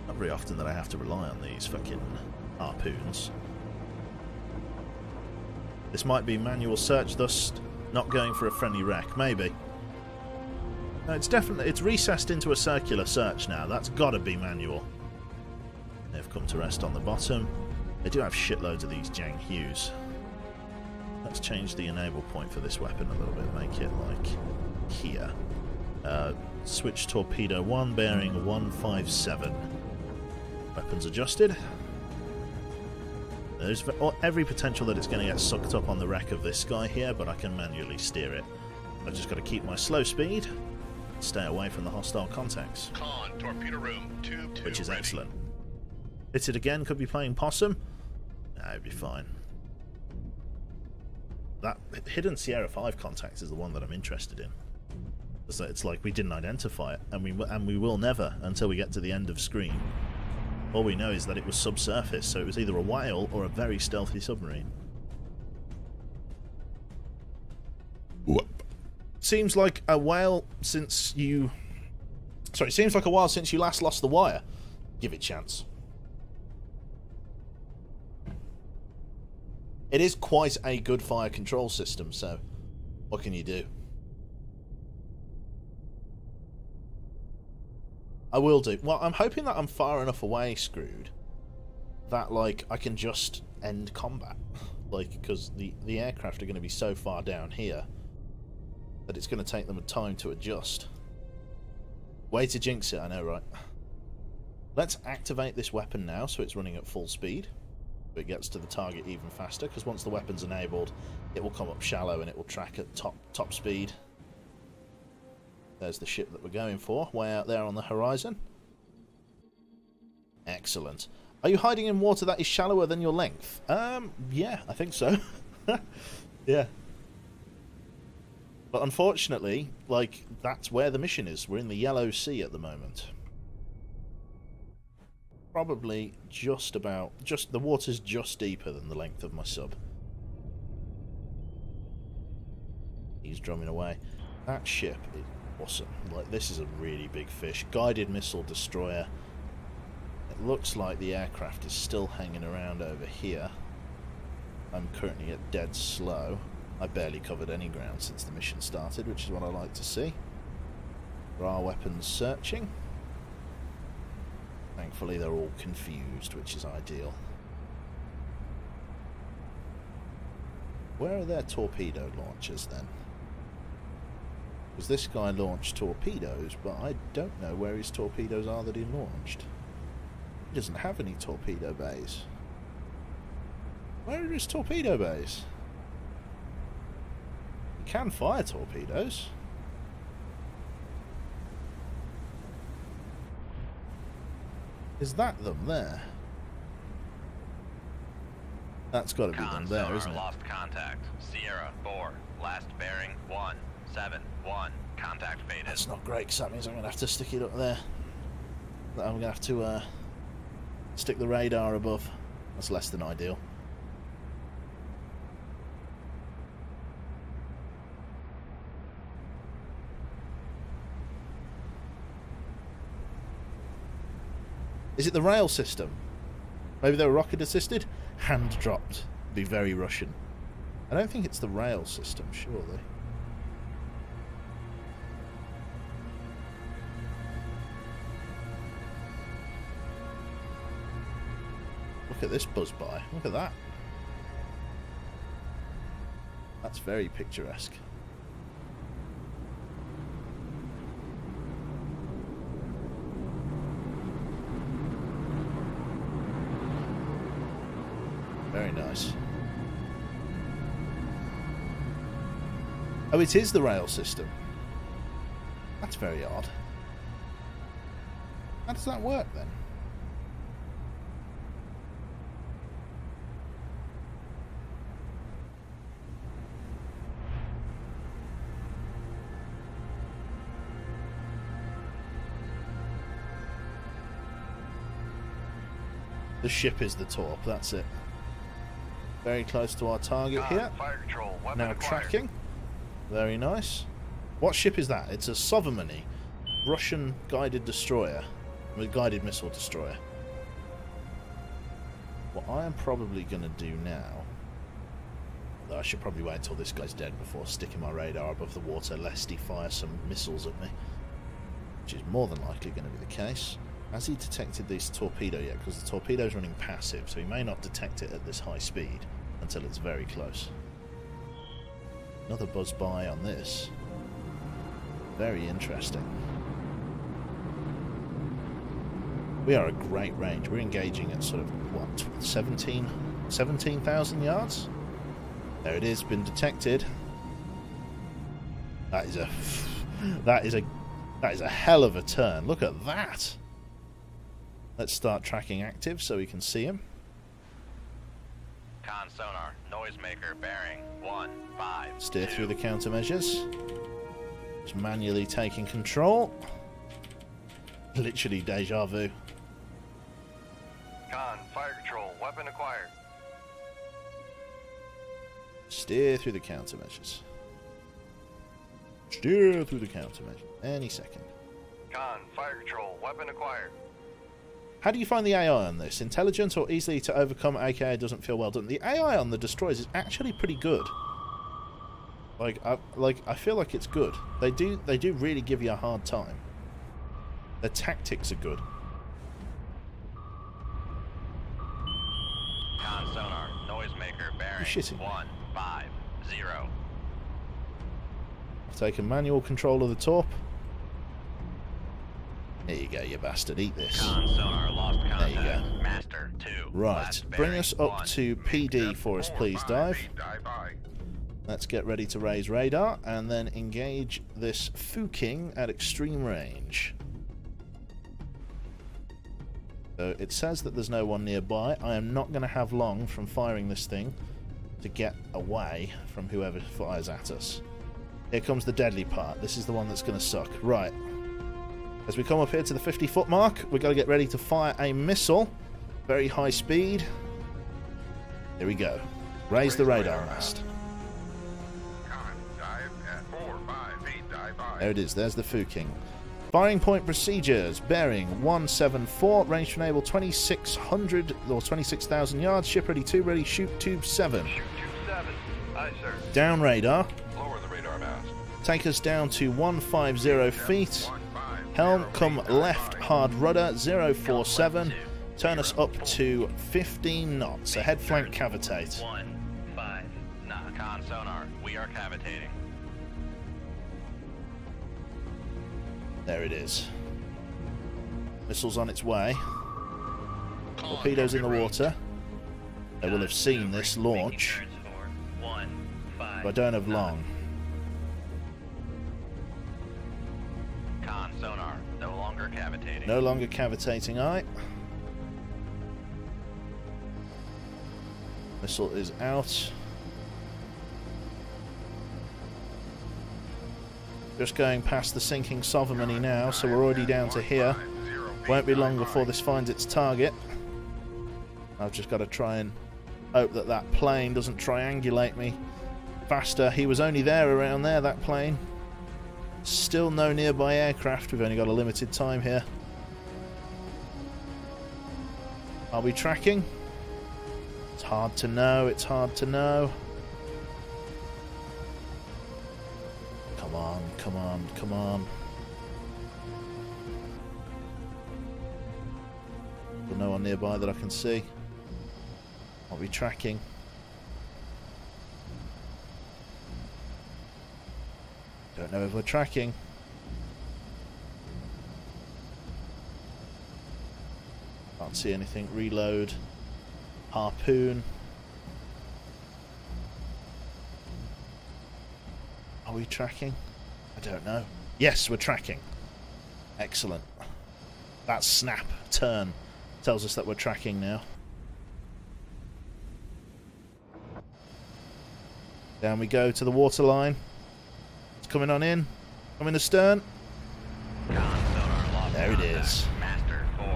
Not very often that I have to rely on these fucking harpoons. This might be manual search, thus not going for a friendly wreck. Maybe. No, it's definitely... It's recessed into a circular search now. That's got to be manual. They've come to rest on the bottom. They do have shitloads of these Jang Hughes. Let's change the enable point for this weapon a little bit. Make it like here. Switch torpedo 1, bearing 157. Weapons adjusted. There's every potential that it's going to get sucked up on the wreck of this guy here, but I can manually steer it. I've just got to keep my slow speed. Stay away from the hostile contacts. Con, torpedo room, tube 2 which is ready. excellent. Hit it again, could be playing possum. Nah, it'd be fine. That hidden Sierra 5 contact is the one that I'm interested in. It's like we didn't identify it, and we will never until we get to the end of screen. All we know is that it was subsurface, so it was either a whale or a very stealthy submarine. Whoop. Seems like a while since you... Sorry, seems like a while since you last lost the wire. Give it a chance. It is quite a good fire control system, so what can you do? I will do. Well, I'm hoping that I'm far enough away, Screwed, that, like, I can just end combat. Like, because the aircraft are going to be so far down here that it's going to take them a time to adjust. Way to jinx it, I know, right? Let's activate this weapon now so it's running at full speed. So it gets to the target even faster, because once the weapon's enabled, it will come up shallow and it will track at top speed. There's the ship that we're going for, way out there on the horizon. Excellent. Are you hiding in water that is shallower than your length? Yeah, I think so. Yeah. But unfortunately, like, that's where the mission is. We're in the Yellow Sea at the moment. Probably just about... the water's just deeper than the length of my sub. He's drumming away. That ship is awesome. Like, this is a really big fish. Guided missile destroyer. It looks like the aircraft is still hanging around over here. I'm currently at dead slow. I barely covered any ground since the mission started, which is what I like to see. There are weapons searching. Thankfully they're all confused, which is ideal. Where are their torpedo launchers then? Because this guy launched torpedoes, but I don't know where his torpedoes are that he launched. He doesn't have any torpedo bays. Where are his torpedo bays? He can fire torpedoes. Is that them there? That's got to be them Con there, sonar isn't it? lost contact. Sierra 4, last bearing 171. Contact faded. That's not great, because that means I'm going to have to stick it up there. I'm going to have to stick the radar above. That's less than ideal. Is it the rail system? Maybe they were rocket assisted? Hand dropped. Be very Russian. I don't think it's the rail system, surely. Look at this buzz by. Look at that. That's very picturesque. Very nice. Oh, it is the rail system. That's very odd. How does that work then? The ship is the torp, that's it. Very close to our target here. Fire control, weapon Now acquired. tracking. Very nice. What ship is that? It's a Sovereign, Russian guided destroyer. A guided missile destroyer. What I am probably going to do now... Although I should probably wait until this guy's dead before sticking my radar above the water lest he fire some missiles at me. Which is more than likely going to be the case. Has he detected this torpedo yet? Because the torpedo's running passive, so he may not detect it at this high speed until it's very close. Another buzz by on this. Very interesting. We are a great range. We're engaging at sort of, what, 17,000 yards? There it is, been detected. That is a hell of a turn. Look at that. Let's start tracking active so we can see him. Con sonar, noisemaker bearing 152. Steer through the countermeasures. Just manually taking control. Literally deja vu. Con, fire control, weapon acquired. Steer through the countermeasures. Steer through the countermeasures. Any second. Con, fire control, weapon acquired. How do you find the AI on this? Intelligent or easily to overcome, aka doesn't feel well done? The AI on the destroyers is actually pretty good. I feel like it's good. They do really give you a hard time. Their tactics are good. Con sonar, noisemaker bearing shitting me. 150. I've taken manual control of the torp. There you go, you bastard. Eat this. Con sonar lost contact. There you go. Master 2. Right. last Bring bearing us up 1. to PD for us, please, Dive. Let's get ready to raise radar and then engage this Fuking at extreme range. So it says that there's no one nearby. I am not going to have long from firing this thing to get away from whoever fires at us. Here comes the deadly part. This is the one that's going to suck. Right. As we come up here to the 50-foot mark, we've got to get ready to fire a missile. Very high speed. Here we go. Raise the radar mast. There it is. There's the Fuking. Firing point procedures. Bearing 174. Range to enable 2,600 or 26,000 yards. Ship ready 2. Ready. Shoot tube 7. Shoot tube 7. Aye, sir. Down radar. Lower the radar mast. Take us down to 150 feet. Helm come left hard rudder 047. Turn us up to 15 knots. Ahead flank cavitate. 15 knots. Con sonar, we are cavitating. There it is. Missile's on its way. Torpedoes in the water. They will have seen this launch. But I don't have long. Con sonar, no longer cavitating. No longer cavitating, aye. Missile is out. Just going past the sinking Sovereigny now, so we're already down to here. Won't be long before this finds its target. I've just got to try and hope that that plane doesn't triangulate me faster. He was only there around there, that plane. Still no nearby aircraft. We've only got a limited time here. Are we tracking? It's hard to know. It's hard to know. Come on, come on, come on. There's no one nearby that I can see. Are we tracking? Don't know if we're tracking. Can't see anything. Reload. Harpoon. Are we tracking? I don't know. Yes, we're tracking. Excellent. That snap turn tells us that we're tracking now. Down we go to the waterline. It's coming on in. Coming astern. There it is. Master 4,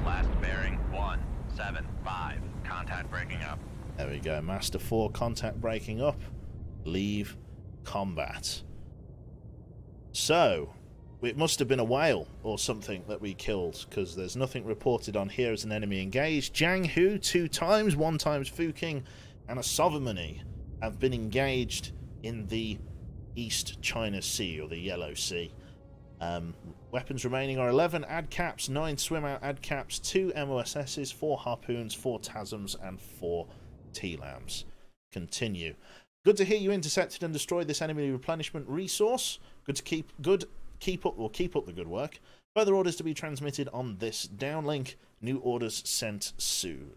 last bearing 175. Contact breaking up. There we go. Master 4, contact breaking up. Leave combat. So, it must have been a whale or something that we killed, because there's nothing reported on here as an enemy engaged. Jiang Hu 2 times, 1 times Fuking, and a Sovereigny have been engaged in the East China Sea, or the Yellow Sea. Weapons remaining are 11 ADCAPs, 9 swim-out ADCAPs, 2 MOSSs, 4 harpoons, 4 TASMs, and 4 TLAMs. Continue. Good to hear you intercepted and destroyed this enemy replenishment resource. Good to keep up the good work. Further orders to be transmitted on this downlink. New orders sent soon.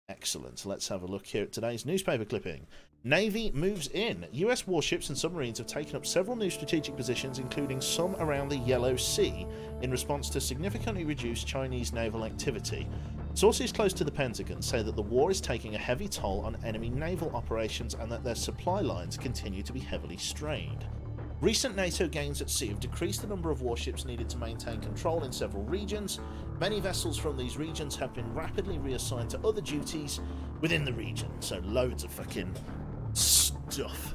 Excellent. Let's have a look here at today's newspaper clipping. Navy moves in. US warships and submarines have taken up several new strategic positions, including some around the Yellow Sea, in response to significantly reduced Chinese naval activity. Sources close to the Pentagon say that the war is taking a heavy toll on enemy naval operations and that their supply lines continue to be heavily strained. Recent NATO gains at sea have decreased the number of warships needed to maintain control in several regions. Many vessels from these regions have been rapidly reassigned to other duties within the region. So loads of fucking stuff.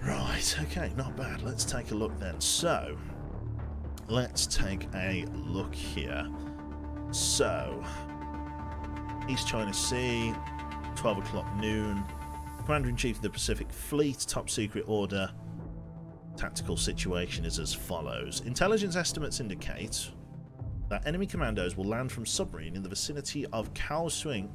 Right, okay, not bad. Let's take a look then. So, let's take a look here. So, East China Sea, 12 o'clock noon. Commander-in-Chief of the Pacific Fleet, top secret order. Tactical situation is as follows. Intelligence estimates indicate that enemy commandos will land from submarine in the vicinity of Kaohsiung,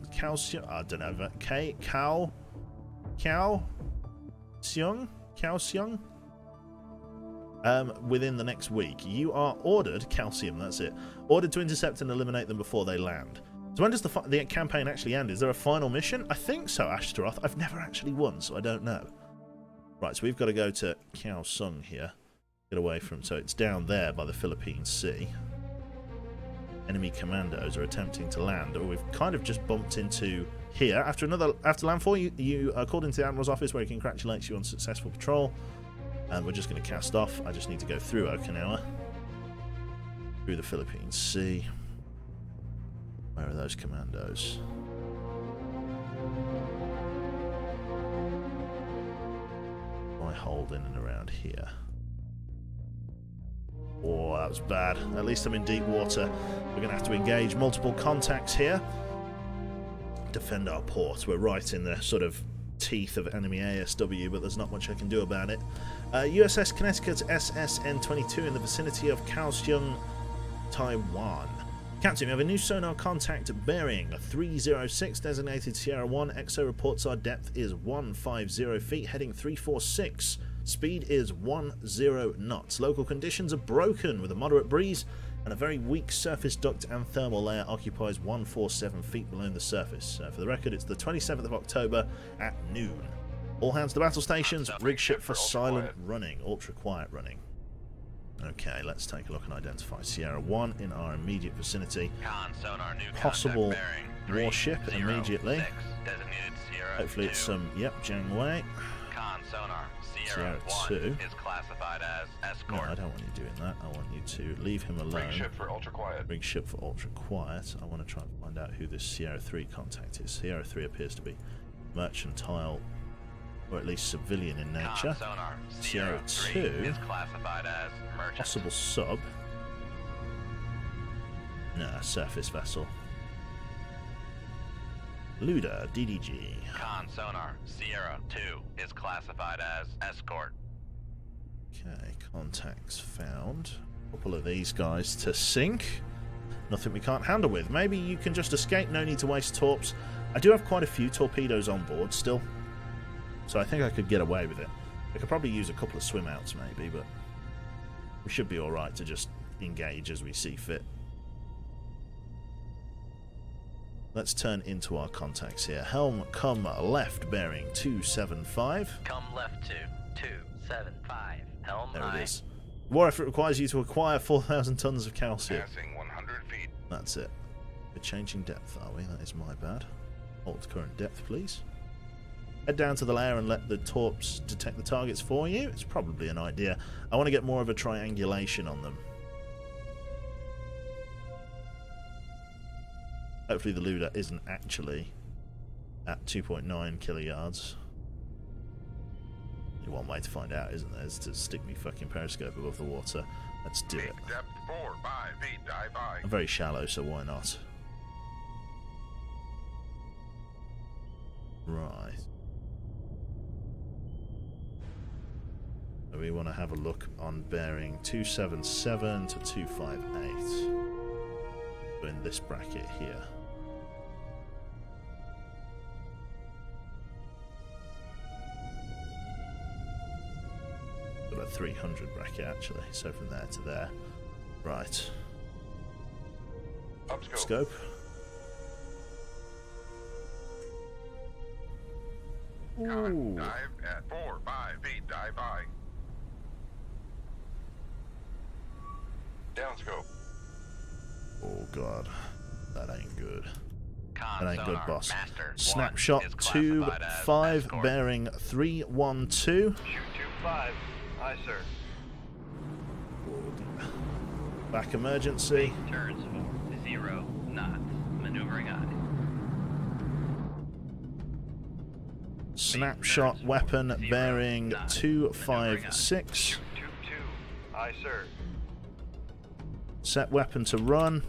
within the next week. You are ordered, calcium, that's it, ordered to intercept and eliminate them before they land. So when does the campaign actually end? Is there a final mission? I think so, Ashtaroth. I've never actually won, so I don't know. Right, so we've got to go to Kaohsiung here. Get away from, so it's down there by the Philippine Sea. Enemy commandos are attempting to land, or we've kind of just bumped into here. After landfall, you are called into the Admiral's office where he congratulates you on successful patrol. And we're just going to cast off. I just need to go through Okinawa. Through the Philippine Sea. Where are those commandos? I hold in and around here. Oh, that was bad. At least I'm in deep water. We're going to have to engage multiple contacts here. Defend our port. We're right in the sort of teeth of enemy ASW, but there's not much I can do about it. USS Connecticut SSN-22 in the vicinity of Kaohsiung, Taiwan. Captain, we have a new sonar contact bearing 306 designated Sierra 1. EXO reports our depth is 150 feet, heading 346. Speed is 10 knots. Local conditions are broken with a moderate breeze and a very weak surface duct and thermal layer occupies 147 feet below the surface. For the record, it's the 27th of October at noon. All hands to battle stations, rig ship for silent running, ultra quiet running. Okay, let's take a look and identify Sierra 1 in our immediate vicinity. Con sonar, new Possible contact bearing warship 306, immediately. designated Sierra Hopefully it's 2. some, yep, Janeway. Con sonar, Sierra 1 2. is classified as No, escort. I don't want you doing that. I want you to leave him alone. Rig ship for ultra quiet. Rig ship for ultra quiet. I want to try and find out who this Sierra 3 contact is. Sierra 3 appears to be mercantile, or at least civilian in nature. Con sonar, Sierra Sierra 3 2. is classified as merchant. Possible sub. Nah, surface vessel. Luda, DDG. Con sonar, Sierra 2 is classified as escort. Okay, contacts found. A couple of these guys to sink. Nothing we can't handle with. Maybe you can just escape, no need to waste torps. I do have quite a few torpedoes on board still, so I think I could get away with it. I could probably use a couple of swim outs maybe, but we should be alright to just engage as we see fit. Let's turn into our contacts here. Helm, come left, bearing 275. Come left to 275. Helm There high. it is. War effort requires you to acquire 4,000 tons of calcium. Passing 100 feet. That's it. We're changing depth, are we? That is my bad. Hold current depth, please. Head down to the layer and let the torps detect the targets for you. It's probably an idea. I want to get more of a triangulation on them. Hopefully the Luda isn't actually at 2.9 kiloyards. Only one way to find out, isn't there? Is to stick me fucking periscope above the water. Let's do it. Peak depth 4, 5 feet. Dive by. I'm very shallow, so why not? Right. So we want to have a look on bearing 277 to 258. So in this bracket here. Got a 300 bracket actually, so from there to there. Right. Upscope. Scope. Con, Ooh. dive at 4, 5 feet. Dive by. Downscope. Oh god, that ain't good. Con That ain't good, sonar, boss. Master 1 Snapshot is classified as 2-5, escort. bearing 312. Shoot 25. Aye, sir. Back emergency. Turns for 0 knots. Maneuvering eye. Snapshot weapon bearing 256. Shoot 2. Aye, sir. Set weapon to run.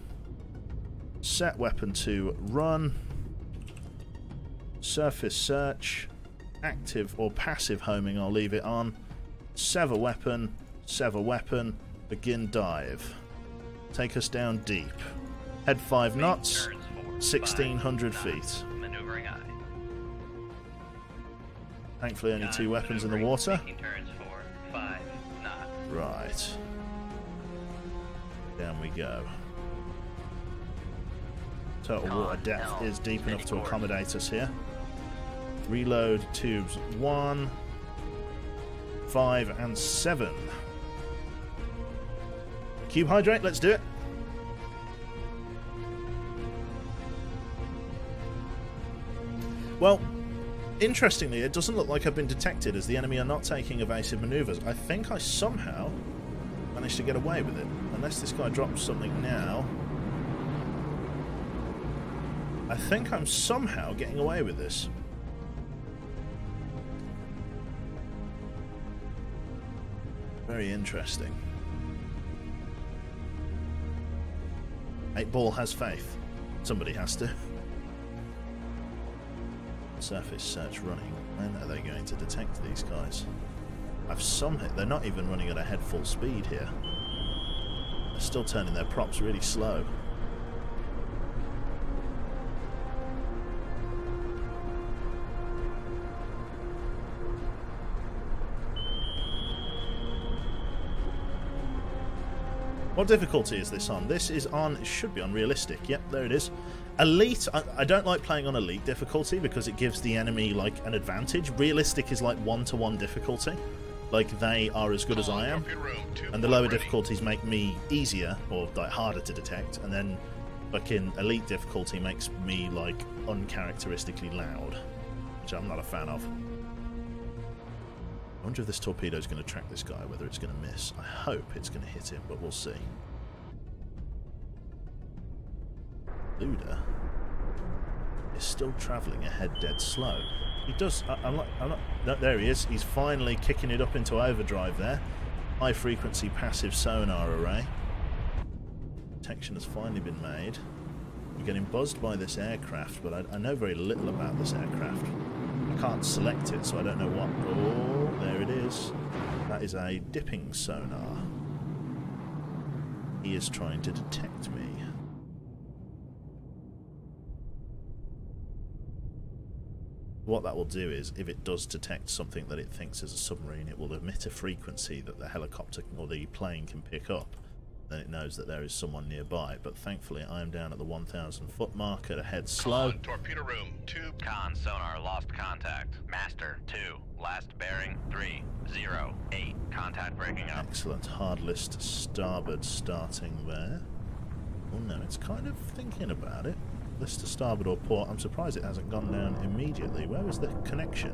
Set weapon to run. Surface search. Active or passive homing, I'll leave it on. Sever weapon. Sever weapon. Begin dive. Take us down deep. Head 5 knots. Turns for 1600 5 feet. knots. Maneuvering eye. Thankfully only 2 Con weapons in the maneuvering, water. making turns for 5 knots. Right. Down we go. Total water depth is deep enough to accommodate us here. Reload tubes 1, 5 and 7. Cube hydrate, let's do it. Well, interestingly, it doesn't look like I've been detected as the enemy are not taking evasive maneuvers. I think I somehow managed to get away with it. Unless this guy drops something now. I think I'm somehow getting away with this. Very interesting. 8-ball has faith. Somebody has to. Surface search running. When are they going to detect these guys? They're not even running at a head full speed here. They're still turning their props really slow. What difficulty is this on? This is on, it should be on realistic. Yep, there it is. Elite, I don't like playing on elite difficulty because it gives the enemy like an advantage. Realistic is like 1-to-1 difficulty. like they are as good as I am, and the lower difficulties make me easier or like harder to detect, and then fucking elite difficulty makes me like uncharacteristically loud, which I'm not a fan of. I wonder if this torpedo is going to track this guy, whether it's going to miss. I hope it's going to hit him, but we'll see. Luda is still travelling ahead dead slow. He does... I'm not... No, there he is. He's finally kicking it up into overdrive there. High frequency passive sonar array. Detection has finally been made. We're getting buzzed by this aircraft, but I know very little about this aircraft. I can't select it, so I don't know what... Oh, there it is. That is a dipping sonar. He is trying to detect me. What that will do is, if it does detect something that it thinks is a submarine, it will emit a frequency that the helicopter or the plane can pick up. Then it knows that there is someone nearby. But thankfully, I am down at the 1,000 foot mark at a head slow. Torpedo room 2. Con sonar lost contact. Master 2. Last bearing 308. Contact breaking up. Excellent. Hard list starboard starting there. Oh no, it's kind of thinking about it. List to starboard or port. I'm surprised it hasn't gone down immediately. Where was the connection?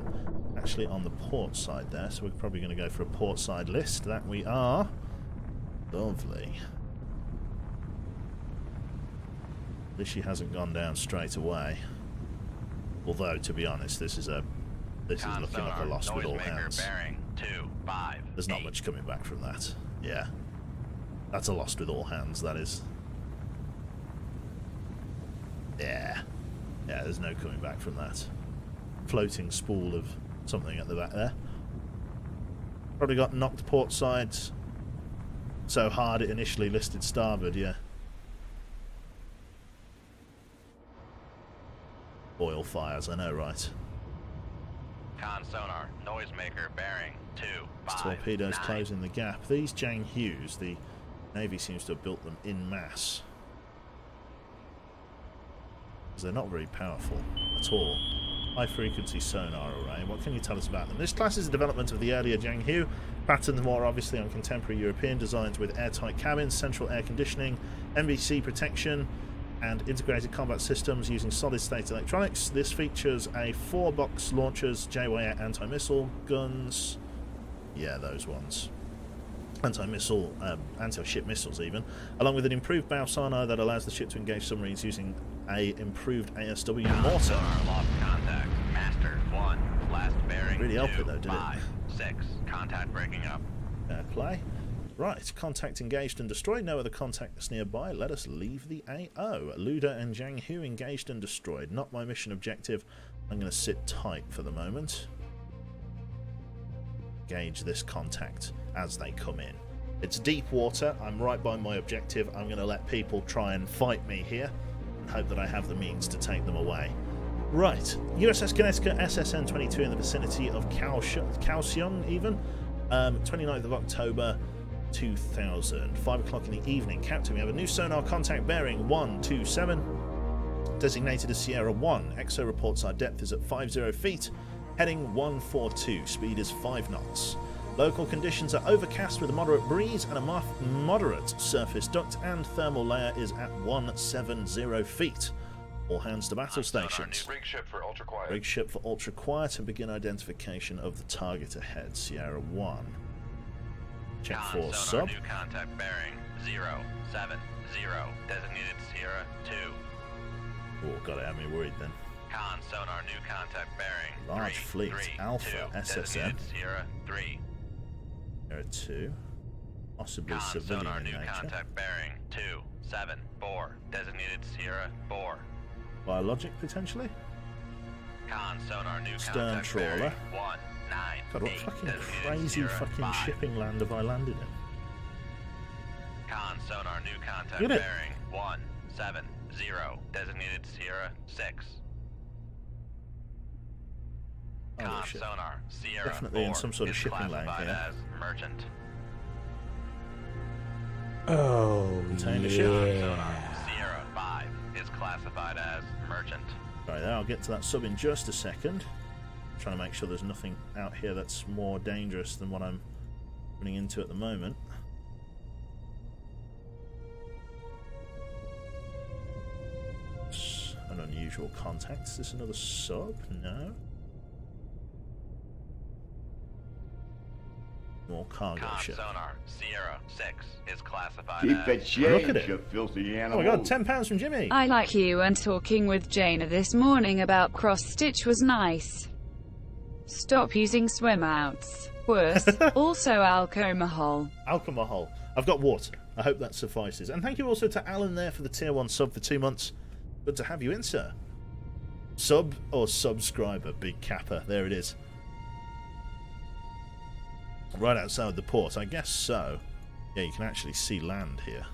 Actually on the port side there, so we're probably going to go for a port side list. That we are. Lovely. At least she hasn't gone down straight away. Although, to be honest, this is looking like a loss with all hands. There's not much coming back from that. Yeah. That's a loss with all hands, that is. Yeah. Yeah, there's no coming back from that. Floating spool of something at the back there. Probably got knocked port sides so hard it initially listed starboard, yeah. Oil fires, I know, right? Con sonar, noisemaker bearing 259. Torpedoes closing the gap. These Jang Hughes, the Navy seems to have built them in mass. Because they're not very powerful at all. High frequency sonar array. What can you tell us about them? This class is a development of the earlier Jang Hugh, patterned more obviously on contemporary European designs with airtight cabins, central air conditioning, NBC protection, and integrated combat systems using solid-state electronics. This features a 4-box launchers, JY anti-missile guns. Yeah, those ones. Anti-missile, anti-ship missiles even, along with an improved bow sonar that allows the ship to engage submarines using a improved ASW mortar. Sonar lost contact. Master 1. Last bearing Really helped it though, did 256. Contact breaking up. Fair play. Right, contact engaged and destroyed. No other contacts nearby. Let us leave the AO. Luda and Jang Hu engaged and destroyed. Not my mission objective. I'm going to sit tight for the moment. Gauge this contact as they come in. It's deep water. I'm right by my objective. I'm going to let people try and fight me here and hope that I have the means to take them away. Right, USS Connecticut SSN-22 in the vicinity of Kaohsiung even. 29th of October 2000. 5 o'clock in the evening. Captain, we have a new sonar contact bearing 127. Designated as Sierra 1. EXO reports our depth is at 50 feet. Heading 142. Speed is 5 knots. Local conditions are overcast with a moderate breeze and a moderate surface duct, and thermal layer is at 170 feet. All hands to battle stations. Rig ship for ultra quiet. Rig ship for ultra quiet and begin identification of the target ahead. Sierra 1. Check for sub. New contact bearing 070. Designated Sierra 2. Oh, got it. Had me worried then. Con sonar new contact bearing. Large fleet. Alpha SSN. Sierra 3. Sierra 2. Possibly Con civilian sonar in new nature. contact bearing 274. Designated Sierra 4. Biologic potentially. Con sonar new Stern contact trawler. bearing 198. God, what fucking Designated crazy Sierra fucking 5. shipping land have I landed in? Con sonar new contact Look at it. bearing 170. Designated Sierra 6. Holy Con shit. sonar Sierra Definitely in 4 some sort of is shipping lane classified here. as merchant. Oh, Container yeah. ship. Sonar Sierra 5 is classified as merchant. Right there, I'll get to that sub in just a second. Trying to make sure there's nothing out here that's more dangerous than what I'm running into at the moment. It's an unusual contact. Is this another sub? No. More cargo ship. Sonar, Sierra 6 is classified Keep as... the Look at change, it. you filthy Oh animal. my god, £10 from Jimmy! I like you, and talking with Jaina this morning about cross-stitch was nice. Stop using swim outs. Worse. Also alcohol. Alcohol. I've got water. I hope that suffices. And thank you also to Alan there for the tier 1 sub for 2 months. Good to have you in, sir. Sub or subscriber, big capper. There it is. Right outside the port, I guess so. Yeah, you can actually see land here.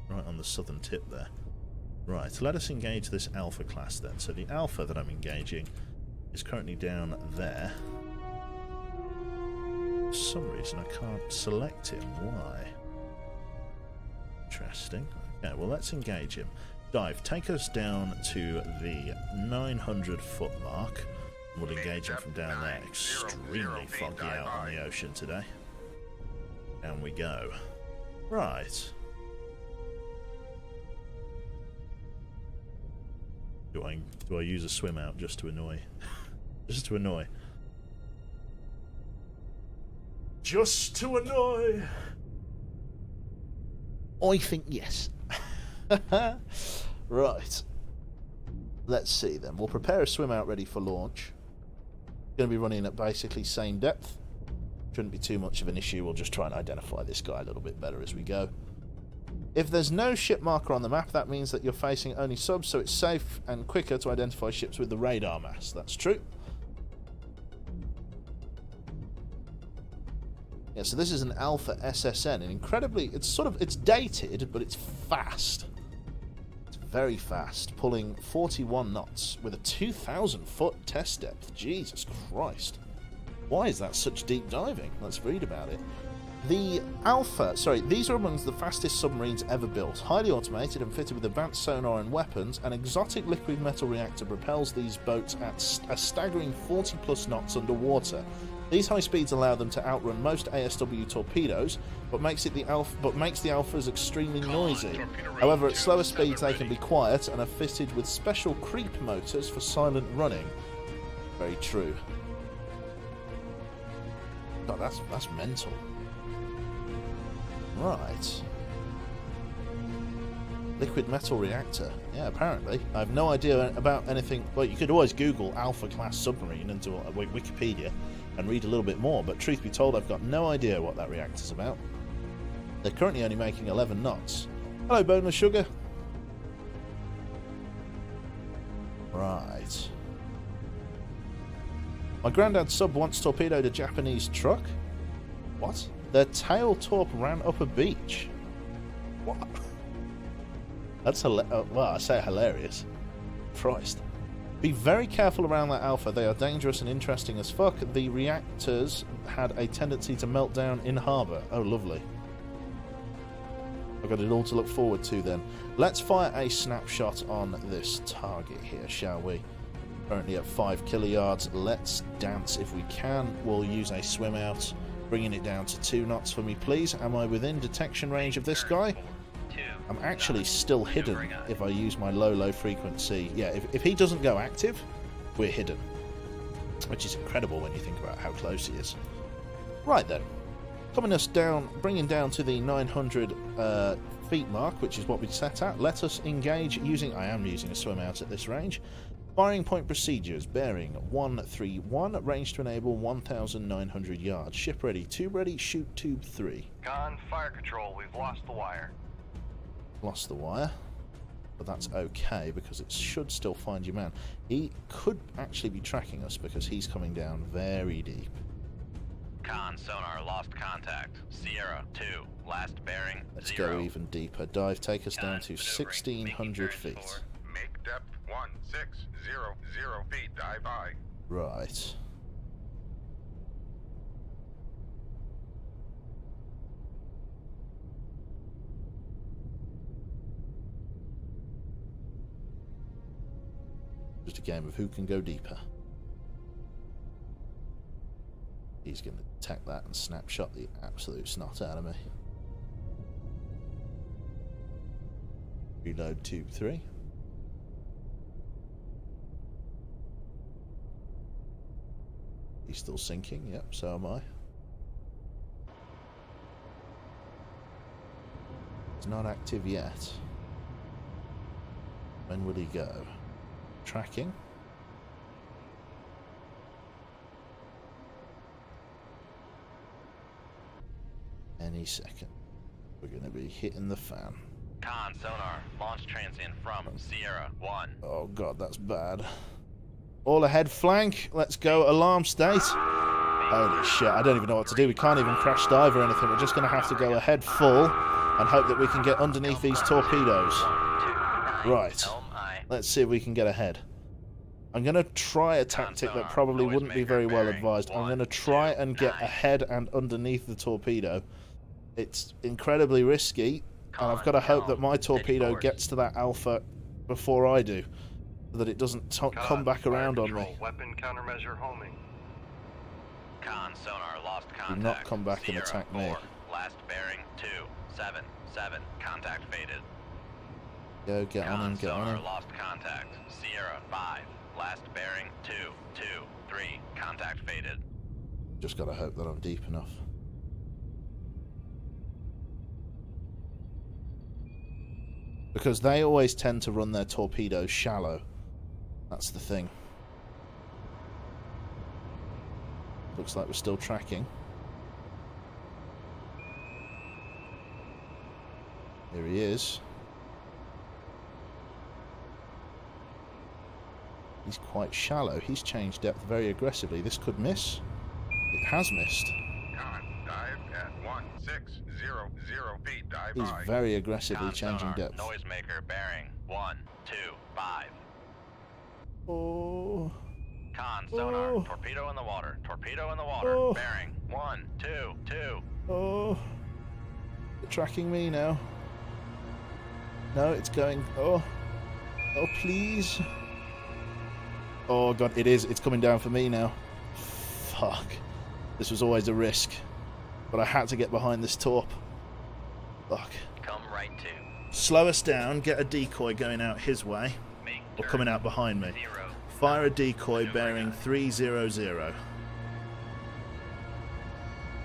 Right on the southern tip there. Right, let us engage this Alpha class then. So the Alpha that I'm engaging is currently down there. For some reason I can't select him. Why? Interesting. Okay, well let's engage him. Dive, take us down to the 900 foot mark. We'll engage him from down there. Extremely foggy out on the ocean today. Down we go. Right. Do I use a swim out just to annoy? Just to annoy. Just to annoy. I think yes. Right. Let's see then. We'll prepare a swim out ready for launch. Going to be running at basically same depth. Shouldn't be too much of an issue. We'll just try and identify this guy a little bit better as we go. If there's no ship marker on the map, that means that you're facing only subs, so it's safe and quicker to identify ships with the radar mass. That's true. Yeah, so this is an Alpha SSN, and incredibly, it's dated, but it's fast. It's very fast, pulling 41 knots with a 2,000 foot test depth. Jesus Christ. Why is that such deep diving? Let's read about it. The Alpha, these are amongst the fastest submarines ever built. Highly automated and fitted with advanced sonar and weapons, an exotic liquid metal reactor propels these boats at a staggering 40 plus knots underwater. These high speeds allow them to outrun most ASW torpedoes, but makes the Alphas extremely noisy. However, at slower speeds they can be quiet and are fitted with special creep motors for silent running. Very true. God, that's mental. Right. Liquid metal reactor. Yeah, apparently. I have no idea about anything. Well, you could always Google Alpha class submarine into Wikipedia and read a little bit more, but truth be told, I've got no idea what that reactor's about. They're currently only making 11 knots. Hello, Boneless Sugar. Right. My granddad's sub once torpedoed a Japanese truck. What? Their tail torp ran up a beach. What? That's well, I say hilarious. Christ. Be very careful around that Alpha. They are dangerous and interesting as fuck. The reactors had a tendency to melt down in harbour. Oh, lovely. I've got it all to look forward to then. Let's fire a snapshot on this target here, shall we? Currently at 5 kiloyards. Let's dance if we can. We'll use a swim out, bringing it down to 2 knots for me, please. Am I within detection range of this guy? I'm actually still hidden if I use my low frequency. Yeah, if he doesn't go active, we're hidden. Which is incredible when you think about how close he is. Right then. Coming us down, bringing down to the 900 feet mark, which is what we set at. Let us engage using... I am using a swim out at this range. Firing point procedures. Bearing 131. Range to enable 1,900 yards. Ship ready. Tube ready. Shoot tube 3. Con, fire control, we've lost the wire. Lost the wire, but that's okay because it should still find your man. He could actually be tracking us because he's coming down very deep. Con, sonar, lost contact. Sierra 2, last bearing, Let's 0. go even deeper. Dive, take us down to 1,600 feet. Make depth 1600 feet. Dive high. Right. Just a game of who can go deeper. He's going to detect that and snapshot the absolute snot out of me. Reload tube 3. He's still sinking, yep, so am I. He's not active yet. When will he go? Tracking. Any second. We're going to be hitting the fan. Con, sonar, launch transient from Sierra 1. Oh god, that's bad. All ahead flank. Let's go. Alarm state. Holy shit, I don't even know what to do. We can't even crash dive or anything. We're just going to have to go ahead full and hope that we can get underneath these torpedoes. Right. Let's see if we can get ahead. I'm going to try a tactic that probably wouldn't be very well advised. I'm going to try and get ahead and underneath the torpedo. It's incredibly risky, and I've got to hope that my torpedo gets to that alpha before I do, so that it doesn't come back around on me. Weapon countermeasure homing. Con, sonar, lost contact. Do not come back and Sierra attack 4, me. last bearing 277. Contact faded. Go, get on him, get on him. Lost contact. Sierra 5, last bearing 223. Contact faded. Just got to hope that I'm deep enough. Because they always tend to run their torpedoes shallow. That's the thing. Looks like we're still tracking. Here he is. He's quite shallow. He's changed depth very aggressively. This could miss. It has missed. Con, dive at 1600 feet. Dive He's high. very aggressively Con, changing sonar, depth. noisemaker bearing 125. Oh. Con, sonar, Oh. torpedo in the water. Torpedo in the water. Oh. Bearing 122. Oh. They're tracking me now. No, it's going. Oh. Oh, please. Oh, God, it is. It's coming down for me now. Fuck. This was always a risk. But I had to get behind this torp. Fuck. Come right to. Slow us down. Get a decoy going out his way. Make Or turn coming out behind me. 0. Fire a decoy bearing 300.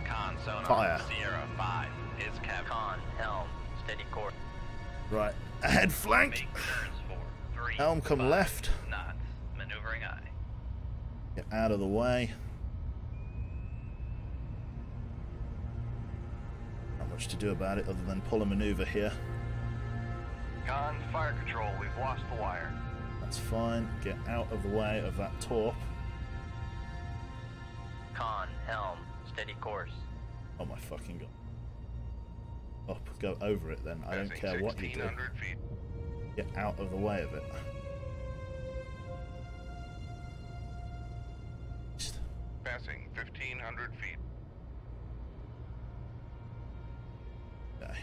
Con, sonar, Fire. Sierra 5 is cap. Con, helm, steady course. Right. Ahead flank. Make turns for 3. Helm come 5 left. knots. Maneuvering eye. Get out of the way. Not much to do about it other than pull a maneuver here. Con, fire control, we've lost the wire. That's fine. Get out of the way of that torp. Con, helm, steady course. Oh my fucking god. Up, go over it then. I don't Passing care what you do. 1600 feet. Get out of the way of it. Passing 1500 feet. Okay.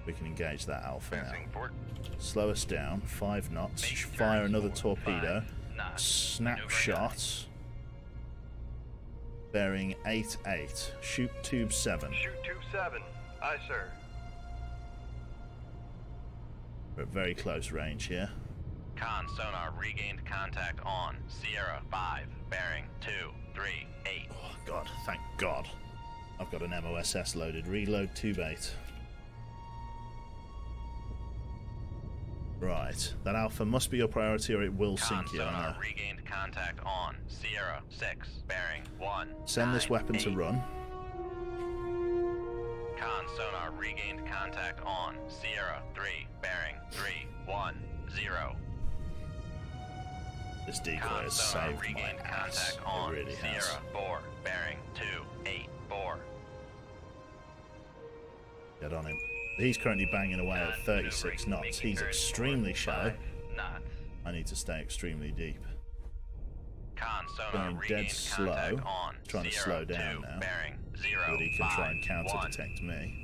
We can engage that alpha now. Passing 4. Slow us down. 5 knots. Make Fire turns another for torpedo. 5 knots. Snapshot. Bearing 88. Shoot tube 7. Shoot tube 7. Aye, sir. We're at very close range here. Con, sonar, regained contact on Sierra 5, bearing 238. Oh god, thank god. I've got an MOSS loaded. Reload tube 8. Right, that alpha must be your priority or it will Con, sink you, I sonar, know. regained contact on Sierra 6, bearing 1. Send this weapon to run. Con, sonar, regained contact on Sierra 3, bearing 310. This decoy Con, has sonar, saved my regained ass. contact on It really Sierra has. 4, bearing 284. Get on him. He's currently banging away at 36 knots. He's extremely shallow. Knots. I need to stay extremely deep. Con, sonar, Going dead regained slow. contact on Trying to Sierra slow down 2, now. bearing So that he can try and 051. counter-detect me.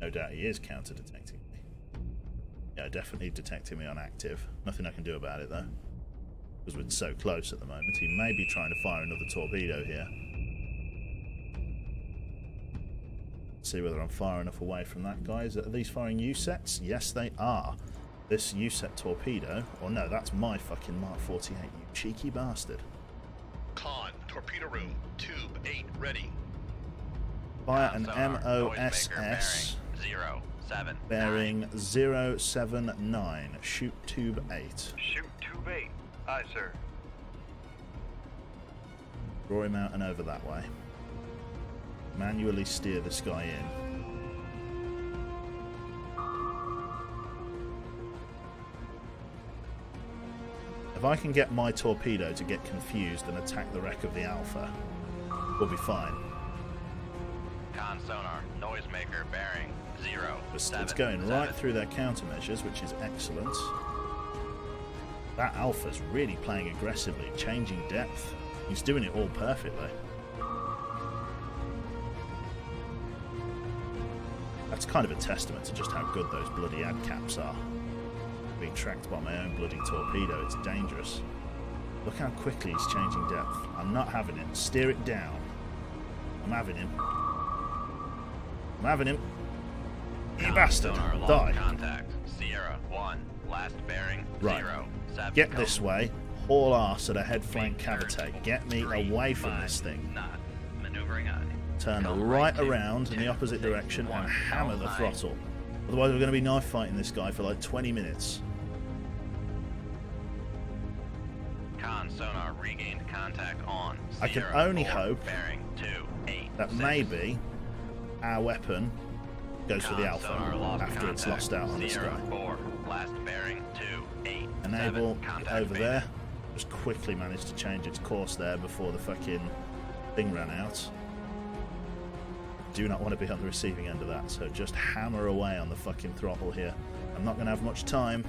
No doubt he is counter-detecting me. Yeah, definitely detecting me on active. Nothing I can do about it, though. because we're so close at the moment. He may be trying to fire another torpedo here. See whether I'm far enough away from that, guys. Are these firing U-sets? Yes, they are. This U-set torpedo... Or no, that's my fucking Mark 48, you cheeky bastard. Con, torpedo room, tube 8 ready. Fire an Sonar, MOSS bearing 079. bearing 079. Shoot tube 8. Shoot tube 8. Aye, sir. Draw him out and over that way. Manually steer this guy in. If I can get my torpedo to get confused and attack the wreck of the Alpha, we'll be fine. Con sonar, noisemaker bearing 079. It's going right through their countermeasures, which is excellent. That Alpha's really playing aggressively, changing depth. He's doing it all perfectly. That's kind of a testament to just how good those bloody ad caps are. Being tracked by my own bloody torpedo, it's dangerous. Look how quickly he's changing depth. I'm not having it. Steer it down. I'm having him. I'm having him. You bastard. Die. Contact. Sierra 1. Last bearing Right. 07. Get this way. Haul arse at a head flank cavitate. Get me away from this thing. Not maneuvering on. Turn right around in the opposite direction and hammer the throttle. Otherwise we're going to be knife fighting this guy for like 20 minutes. Con sonar regained contact on. I can Sierra only 4, hope bearing 28. that maybe our weapon goes for the Alpha after it's lost out on this Sierra guy. 4, last bearing 28. Enable Contact over made. there. Just quickly managed to change its course there before the fucking thing ran out. Do not want to be on the receiving end of that, so just hammer away on the fucking throttle here. I'm not going to have much time.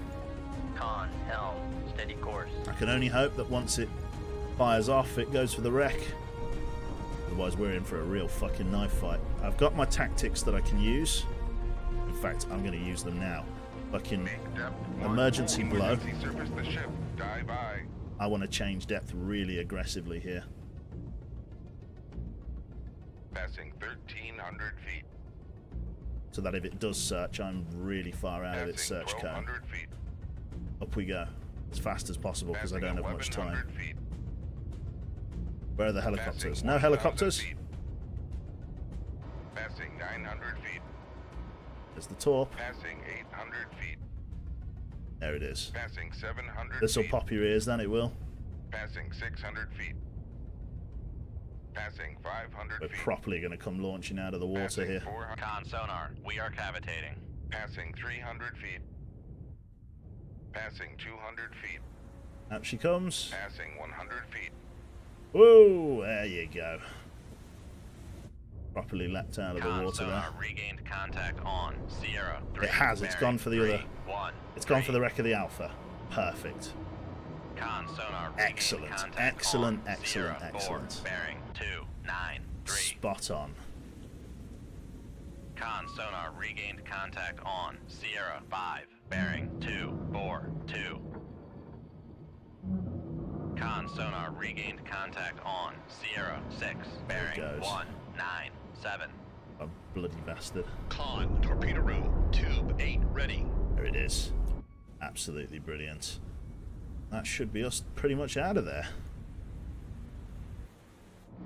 Con, helm, steady course. I can only hope that once it fires off, it goes for the wreck. Otherwise, we're in for a real fucking knife fight. I've got my tactics that I can use. In fact, I'm going to use them now. Fucking Make depth 1. emergency blow. Emergency surface the ship. Dive aye. I want to change depth really aggressively here. Passing 1,300 feet. So that if it does search, I'm really far out of its Passing search cone. 1,200 feet. Up we go. As fast as possible because I Passing don't have much time. 1,100 feet. Where are the helicopters? Passing No 1,000 helicopters? feet. Passing 900 feet. There's the torp. Passing 800 feet. There it is. Passing 700 This will feet. pop your ears then, it will. Passing 600 feet. Passing 500 We're feet. properly going to come launching out of the water Passing here. 400. Con sonar, we are cavitating. Passing 300 feet. Passing 200 feet. Out she comes. Passing 100 feet. Whoa, there you go. Properly leapt out of the Con water there. sonar regained contact on Sierra 3. It has, it's bearing gone for the other. 3-1. It's gone for the wreck of the Alpha. Perfect. Con sonar regained Excellent, contact excellent, on excellent, Sierra 4, excellent. bearing 293. Spot on. Con sonar regained contact on Sierra 5, bearing 242. Con sonar regained contact on Sierra 6, bearing goes. 197. A bloody bastard. Con, torpedo room, tube 8 ready. There it is. Absolutely brilliant. That should be us pretty much out of there.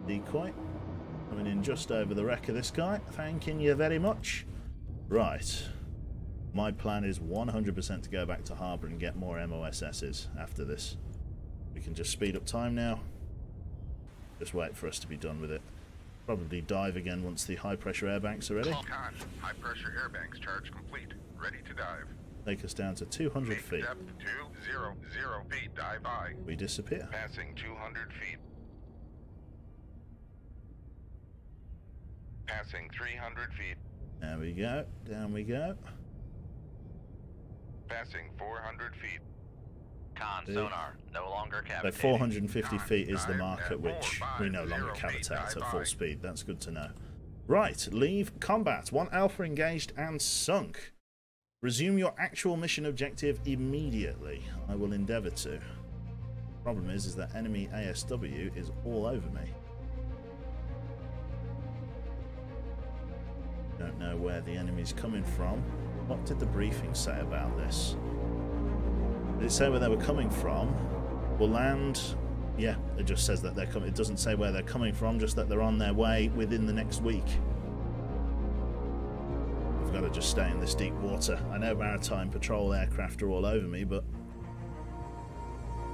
Decoy. Coming in just over the wreck of this guy. Thanking you very much. Right. My plan is 100% to go back to harbour and get more MOSS's after this. We can just speed up time now. Just wait for us to be done with it. Probably dive again once the high pressure air banks are ready. Con, high pressure air banks charge complete. Ready to dive. Take us down to 200 Make feet. depth 200 feet. Dive aye. We disappear. Passing 200 feet. Passing 300 feet. There we go. Down we go. Passing 400 feet. Con See? sonar no longer So cavitating. 450 feet is the mark at which we no longer cavitate at full speed. That's good to know. Right, leave combat. 1 Alpha engaged and sunk. Resume your actual mission objective immediately. I will endeavour to. Problem is that enemy ASW is all over me. Don't know where the enemy's coming from. What did the briefing say about this? Did it say where they were coming from? Will land... Yeah, it just says that they're coming. It doesn't say where they're coming from, just that they're on their way within the next week. I've got to just stay in this deep water. I know maritime patrol aircraft are all over me, but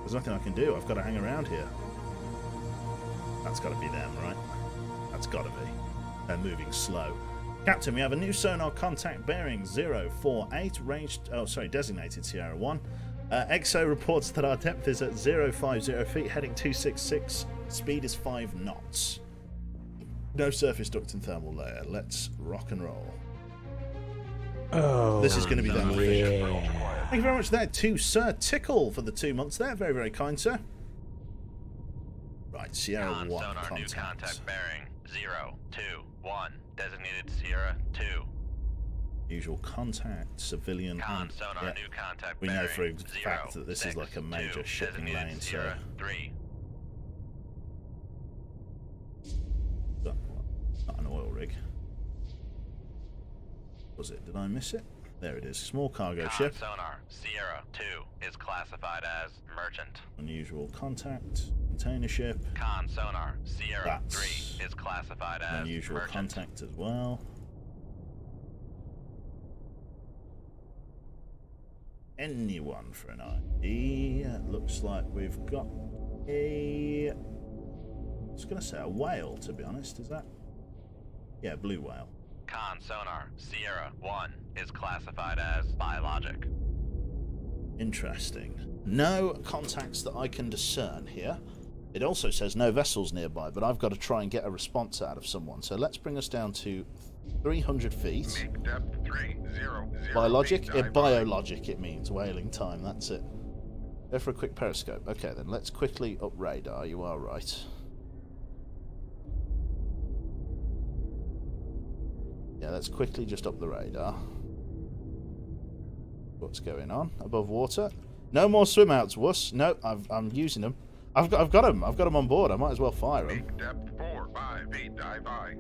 there's nothing I can do. I've got to hang around here. That's got to be them, right? That's got to be. They're moving slow. Captain, we have a new sonar contact bearing 048, ranged, designated Sierra 1. XO reports that our depth is at 050 feet, heading 266, speed is 5 knots. No surface duct and thermal layer. Let's rock and roll. Oh, this is going to be done. yeah. Thank you very much there to Sir Tickle for the 2 months there. Very, very kind, sir. Right, Sierra 1 Sonar, contact. new contact bearing 021, designated Sierra 2. Usual contact, civilian. Sonar, yeah. new contact We know bearing for a fact that this is like a major 062, shipping designated lane, so... Sierra 3. Not an oil rig. Was it? Did I miss it? There it is. Small cargo ship. Sonar, Sierra 2 is classified as merchant. Unusual contact. Container ship. Sonar, Sierra That's 3 is classified as unusual merchant. contact as well. Anyone for an ID? Looks like we've got a... I was going to say a whale, to be honest. Is that... Yeah, blue whale. Sonar, Sierra 1 is classified as biologic. Interesting. No contacts that I can discern here. It also says no vessels nearby, but I've got to try and get a response out of someone. So let's bring us down to 300 feet. Make depth 300 Biologic? feet, Yeah, dive biologic it means. Whaling time, that's it. Go for a quick periscope. Okay then, let's quickly up radar. You are right. Yeah, let's quickly just up the radar. What's going on? Above water? No more swim outs, wuss. No, I'm using them. I've got them. I've got them on board. I might as well fire them. Make depth 4-5 feet, dive by.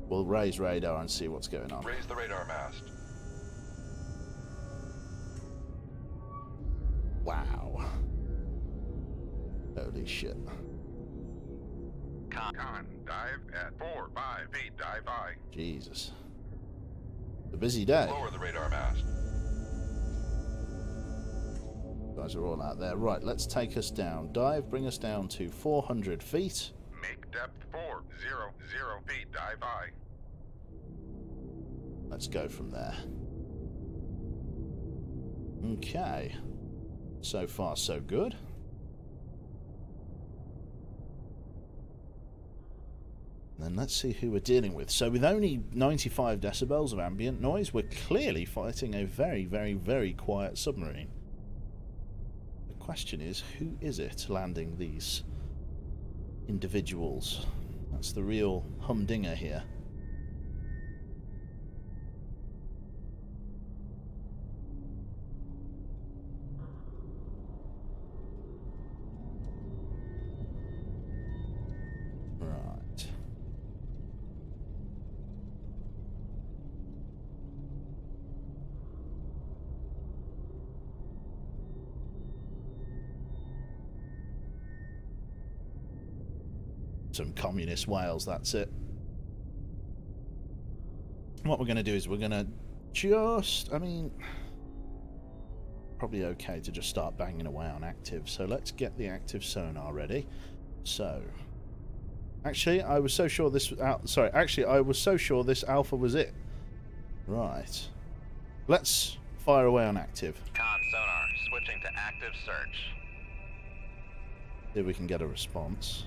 We'll raise radar and see what's going on. Raise the radar mast. Wow. Holy shit. Con, dive at 4-5 feet, dive by. Jesus. It's a busy day. Lower the radar mast. Guys are all out there. Right, let's take us down. Dive, bring us down to 400 feet. Make depth 400 feet, dive by. Let's go from there. Okay. So far, so good. Then let's see who we're dealing with. So with only 95 decibels of ambient noise, we're clearly fighting a very, very, very quiet submarine. The question is, who is it landing these individuals? That's the real humdinger here. Right. Some communist whales, that's it. What we're going to do is we're going to just, I mean, probably okay to just start banging away on active. So let's get the active sonar ready. So, actually, I was so sure this was out. Sorry, actually, I was so sure this alpha was it. Right. Let's fire away on active. Sonar, switching to active search. See if we can get a response.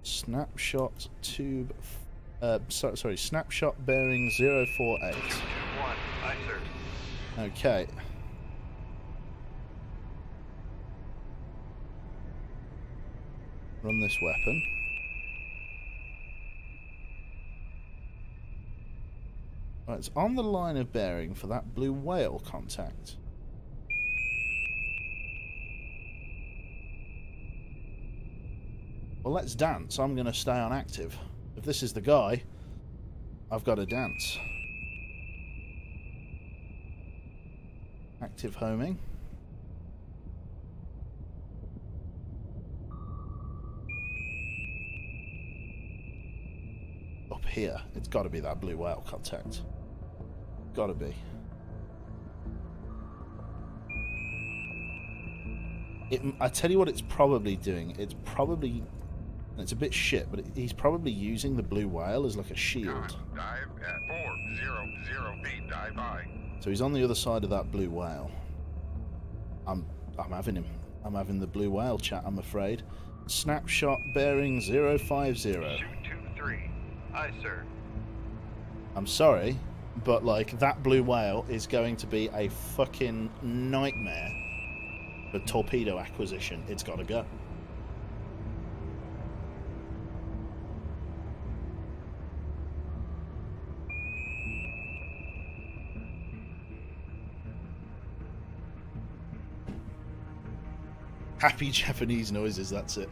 Snapshot tube. Sorry, snapshot bearing 048. 1, aye, sir. Okay. Run this weapon. Right, it's on the line of bearing for that blue whale contact. Well, let's dance. I'm going to stay on active. If this is the guy, I've got to dance. Active homing. Up here. It's got to be that blue whale contact. Got to be. I tell you what it's probably doing. It's probably... It's a bit shit, but he's probably using the blue whale as like a shield. Dive at 400 feet. Dive I. So he's on the other side of that blue whale. I'm having him. I'm having the blue whale chat, I'm afraid. Snapshot bearing 050. Shoot 23. Aye, sir. I'm sorry, but like that blue whale is going to be a fucking nightmare for torpedo acquisition. It's got to go. Happy Japanese noises, that's it.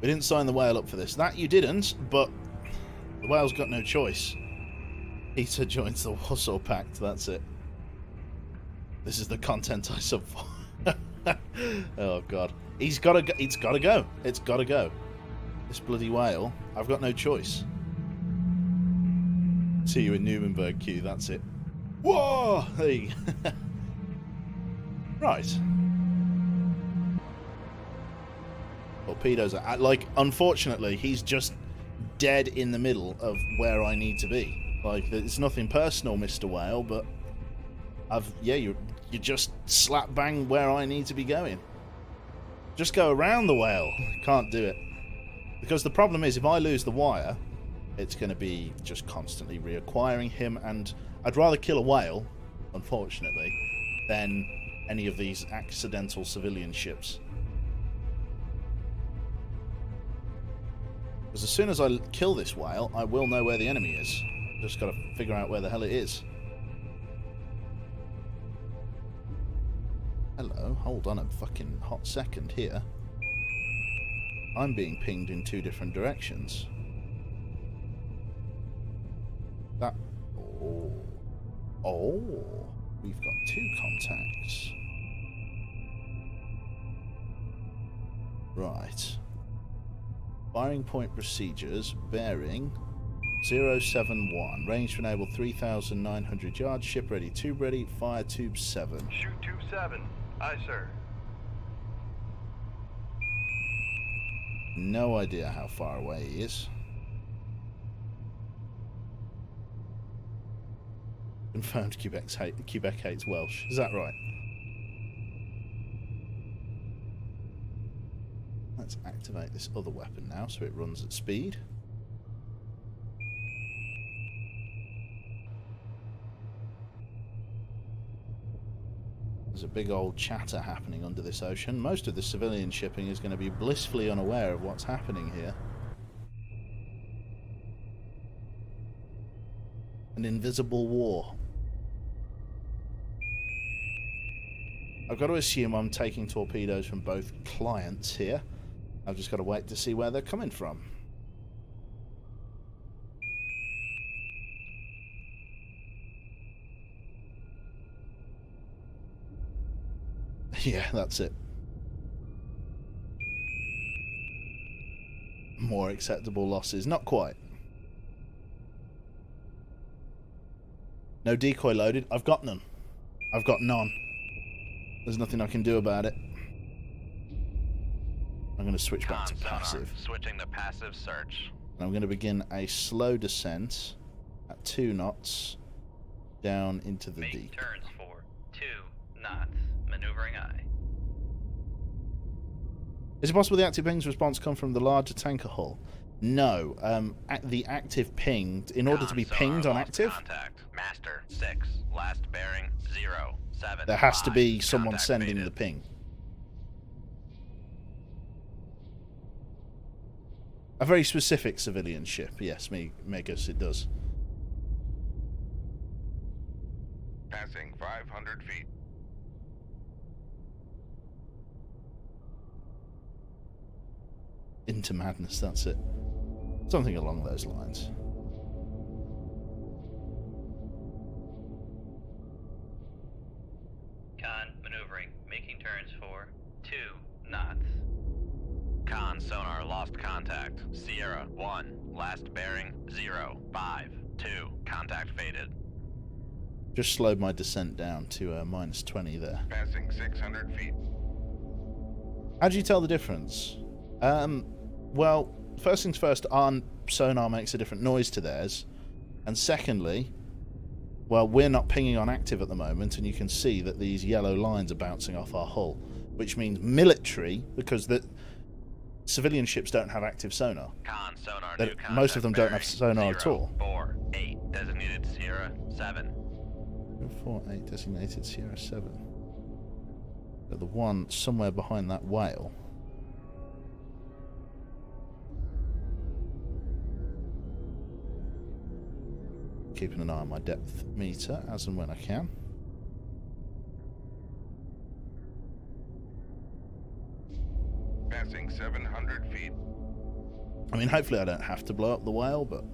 We didn't sign the whale up for this. That you didn't, but the whale's got no choice. Peter joins the Warsaw Pact, that's it. This is the content I sub for. Oh god. He's gotta go. It's gotta go. It's gotta go. This bloody whale. I've got no choice. See you in Nuremberg, Q, that's it. Whoa! Hey. Right. Torpedoes are... Like, unfortunately, he's just dead in the middle of where I need to be. Like, it's nothing personal, Mr. Whale, but... you're just slap bang where I need to be going. Just go around the whale. Can't do it. Because the problem is, if I lose the wire... It's going to be just constantly reacquiring him, and I'd rather kill a whale, unfortunately, than any of these accidental civilian ships. Because as soon as I kill this whale, I will know where the enemy is. Just got to figure out where the hell it is. Hello, hold on a fucking hot second here. I'm being pinged in 2 different directions. That... Oh, we've got 2 contacts. Right. Firing point procedures, bearing 071. Range to enable 3,900 yards. Ship ready, tube ready, fire tube 7. Shoot 27. Aye, sir. No idea how far away he is. Confirmed Quebec hates Welsh. Is that right? Let's activate this other weapon now so it runs at speed. There's a big old chatter happening under this ocean. Most of the civilian shipping is going to be blissfully unaware of what's happening here. An invisible war. I've got to assume I'm taking torpedoes from both clients here. I've just got to wait to see where they're coming from. Yeah, that's it. More acceptable losses. Not quite. No decoy loaded. I've got none. I've got none. There's nothing I can do about it. I'm going to switch back to Sonar, passive. switching to passive search. And I'm going to begin a slow descent at 2 knots down into the deep. Turns for 2 knots. Maneuvering eye. Is it possible the active ping's response come from the larger tanker hull? No. The active ping, in order to be pinged on active, Contact. Master 6. Last bearing 075. there has to be someone Contact sending faded. the ping. A very specific civilian ship, yes, Megas, it does. Passing 500 feet. Into madness, that's it. Something along those lines. Con, maneuvering, making turns for 2 knots. Con, sonar, lost contact. Sierra, 1, last bearing, 0, 5, 2, contact faded. Just slowed my descent down to -20 there. Passing 600 feet. How do you tell the difference? Well, first things first, our sonar makes a different noise to theirs. And secondly, well, we're not pinging on active at the moment, and you can see that these yellow lines are bouncing off our hull, which means military, because the civilian ships don't have active sonar. Con, sonar, new Most of them don't have bearing, sonar at all. 4, 8, designated Sierra, 7. 4-8 designated Sierra 7. So the one somewhere behind that whale. Keeping an eye on my depth meter as and when I can. Passing 700 feet. I mean, hopefully I don't have to blow up the whale, but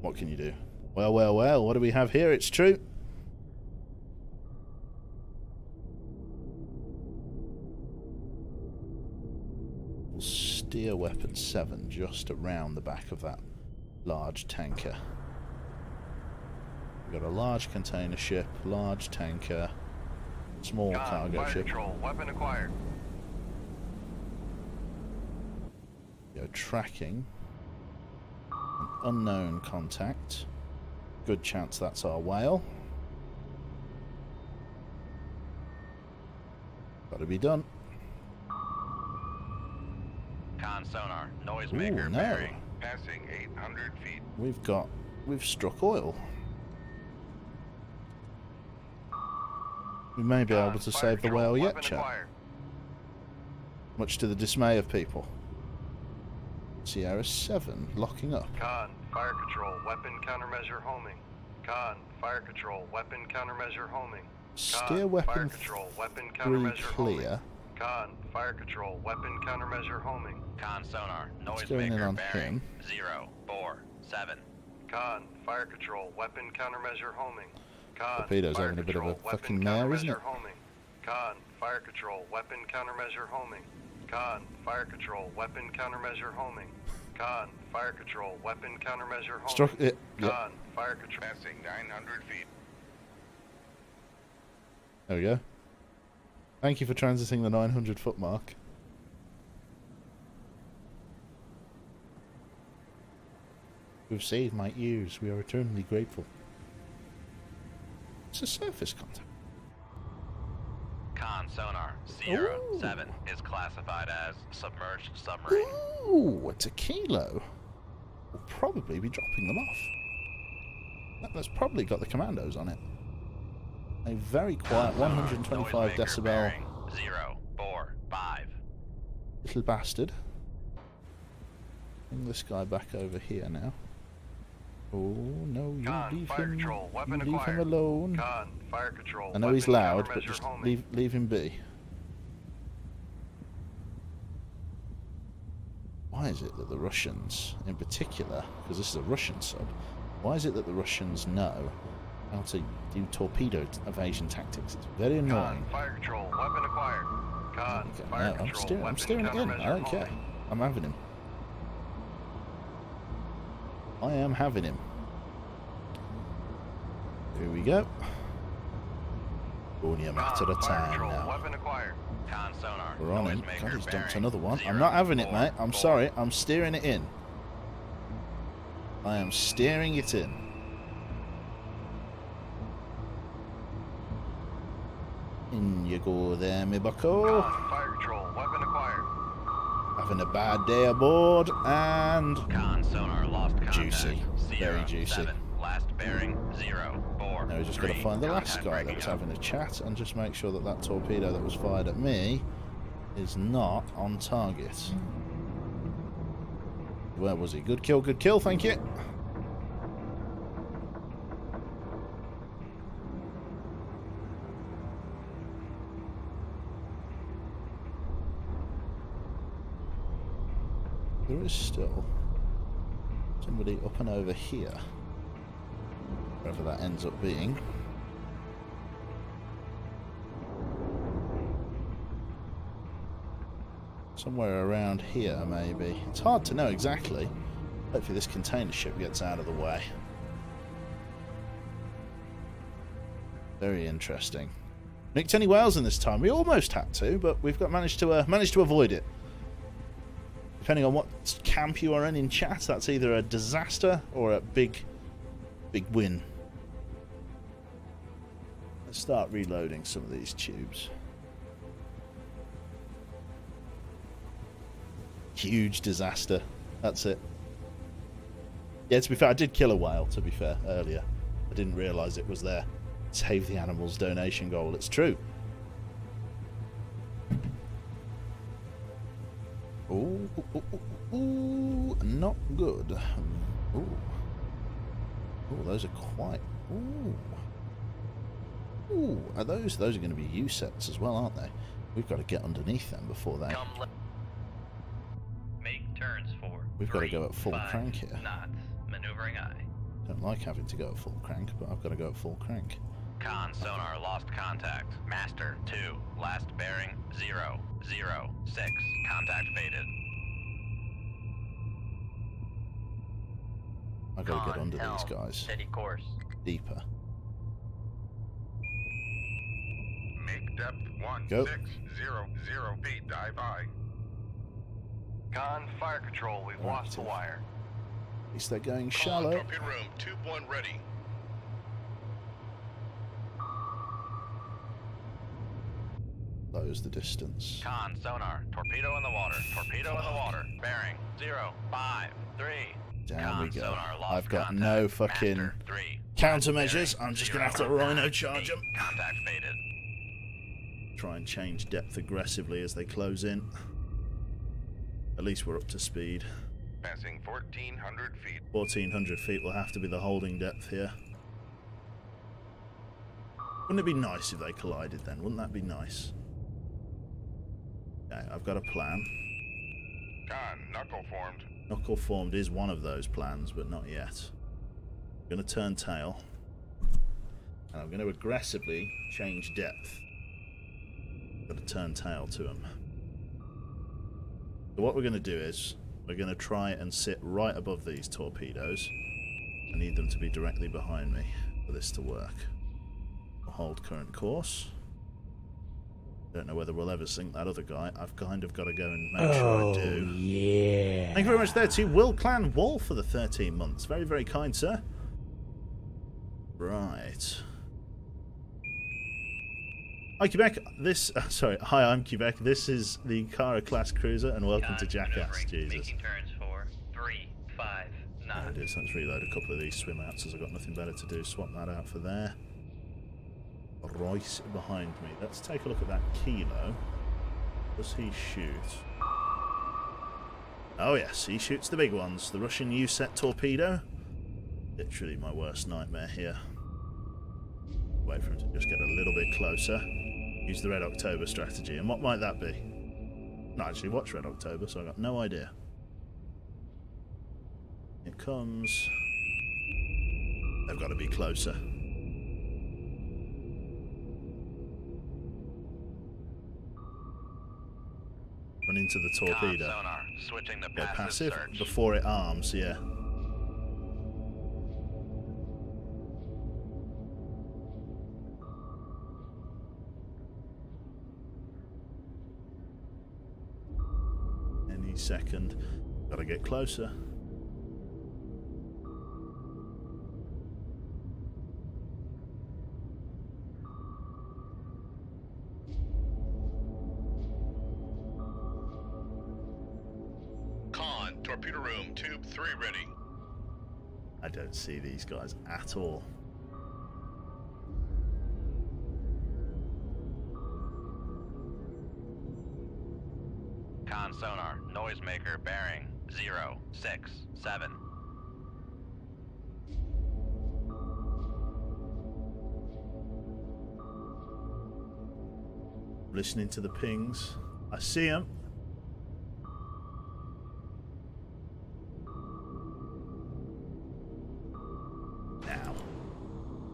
what can you do? Well, well, well, what do we have here? It's true. We'll steer weapon 7 just around the back of that large tanker. We've got a large container ship, large tanker, small cargo fire ship. control, weapon acquired. Go tracking. An unknown contact. Good chance that's our whale. Got to be done. Con, sonar, noisemaker, Ooh, no. bearing. Passing 800 feet. We've struck oil. We may be able to save the whale yet, chap. Much to the dismay of people. Sierra 7 locking up. Con, fire control, weapon countermeasure homing. Con, fire control, weapon countermeasure homing. Steer Con, weapon fire control, weapon 3 countermeasure clear. homing. Con, fire control, weapon countermeasure homing. Con, sonar, going in noisemaker, on bearing. him. 0, 4, 7. Con, fire control, weapon countermeasure homing. Con, Torpedo's fire having a bit of a control, weapon fucking mare, isn't it? countermeasure homing. Con, fire control, weapon countermeasure homing. Con, fire control, weapon countermeasure homing. Con, fire control, weapon countermeasure homing. Struck it. Yep. Con, fire control. Passing 900 feet. There we go. Thank you for transiting the 900 foot mark. We've saved my ears. We are eternally grateful. It's a surface contact. Con, sonar, Sierra, Ooh. 7 is classified as submerged submarine. Ooh, it's a kilo. We'll probably be dropping them off. That's probably got the commandos on it. A very quiet 125 Noisemaker, decibel bearing. 0, 4, 5. little bastard. Bring this guy back over here now. Oh no, you Con, leave fire him. control, weapon You leave him acquired. alone. Con, fire control. I know he's weapon loud, but countermeasure just homing. leave him be. Why is it that the Russians, in particular, because this is a Russian sub, why is it that the Russians know how to do torpedo evasion tactics? It's very annoying. Con, fire control, weapon acquired. Con, Okay, fire no, control, I'm weapon steering it in. I countermeasure don't care. homing. I'm having him. I am having him. Here we go. Only a matter of Con, fire time control, now. weapon acquired. Con, sonar, We're on him. noisemaker, God, he's dumped bearing. another one. 0, I'm not having it, 4, mate. I'm 4. sorry. I'm steering it in. I am steering it in. In you go there, me bucko. Con, fire control, weapon acquired. Having a bad day aboard, and Con, sonar, lost contact. Juicy. Sierra, Very juicy. 7, last bearing. 0, 4, now we just got to 3, find the last contact guy that breaking was up. having a chat and just make sure that that torpedo that was fired at me is not on target. Where was he? Good kill, thank you. There is still somebody up and over here, wherever that ends up being. Somewhere around here, maybe. It's hard to know exactly. Hopefully this container ship gets out of the way. Very interesting. Nicked any whales in this time? We almost had to, but we've managed to avoid it. Depending on what camp you are in chat, that's either a disaster or a big win. Let's start reloading some of these tubes. Huge disaster. That's it. Yeah, to be fair, I did kill a whale, to be fair, earlier. I didn't realise it was there. Save the animals donation goal. It's true. Ooh, not good. Ooh. Ooh, those are quite... Ooh. Ooh, are those are going to be U-sets as well, aren't they? We've got to get underneath them before they... Make turns for We've got to go at full crank here. Knots. Maneuvering eye. Don't like having to go at full crank, but I've got to go at full crank. Con sonar lost contact. Master 2. Last bearing 006. Contact faded. I've got to get under these guys. Steady course. Deeper. Make depth Go. 1600 feet. Dive by. Con, fire control, we've lost the wire. At least they're going Con, shallow. torpedo room, tube 1 ready. Close the distance. Con sonar. Torpedo in the water. Torpedo in the water. Bearing 053. Down we Con go. sonar lost I've got contact. no fucking Master 3. countermeasures. Bearing I'm just going to have to 058. rhino charge them. Contact faded. Try and change depth aggressively as they close in. At least we're up to speed. Passing 1400 feet. 1400 feet will have to be the holding depth here. Wouldn't it be nice if they collided then? Wouldn't that be nice? Okay, I've got a plan. Con, knuckle formed. Knuckle formed is one of those plans, but not yet. I'm going to turn tail. And I'm going to aggressively change depth. Got to turn tail to them. So what we're going to do is, we're going to try and sit right above these torpedoes. I need them to be directly behind me for this to work. We'll hold current course. Don't know whether we'll ever sink that other guy. I've kind of got to go and make sure I do. Yeah. Thank you very much there to Will Clan Wall for the 13 months. Very, very kind, sir. Right. Hi, Quebec. Hi, I'm Quebec. This is the Cara class cruiser, and welcome to Jackass. Jesus. Making turns for 3-5 knots. There it is. Let's reload a couple of these swim outs as I've got nothing better to do. Swap that out for there. Right behind me. Let's take a look at that Kilo. Does he shoot? Oh yes, he shoots the big ones. The Russian U-set torpedo. Literally my worst nightmare here. Wait for him to just get a little bit closer. Use the Red October strategy. And what might that be? Not actually watched Red October, so I've got no idea. Here it comes. They've got to be closer. Run into the torpedo. Sonar, switching to Go passive search. before it arms, yeah. Any second. Gotta get closer. Con, torpedo room, tube 3 ready. I don't see these guys at all. Con sonar, noisemaker bearing 0, 6, 7. Listening to the pings. I see them. Now.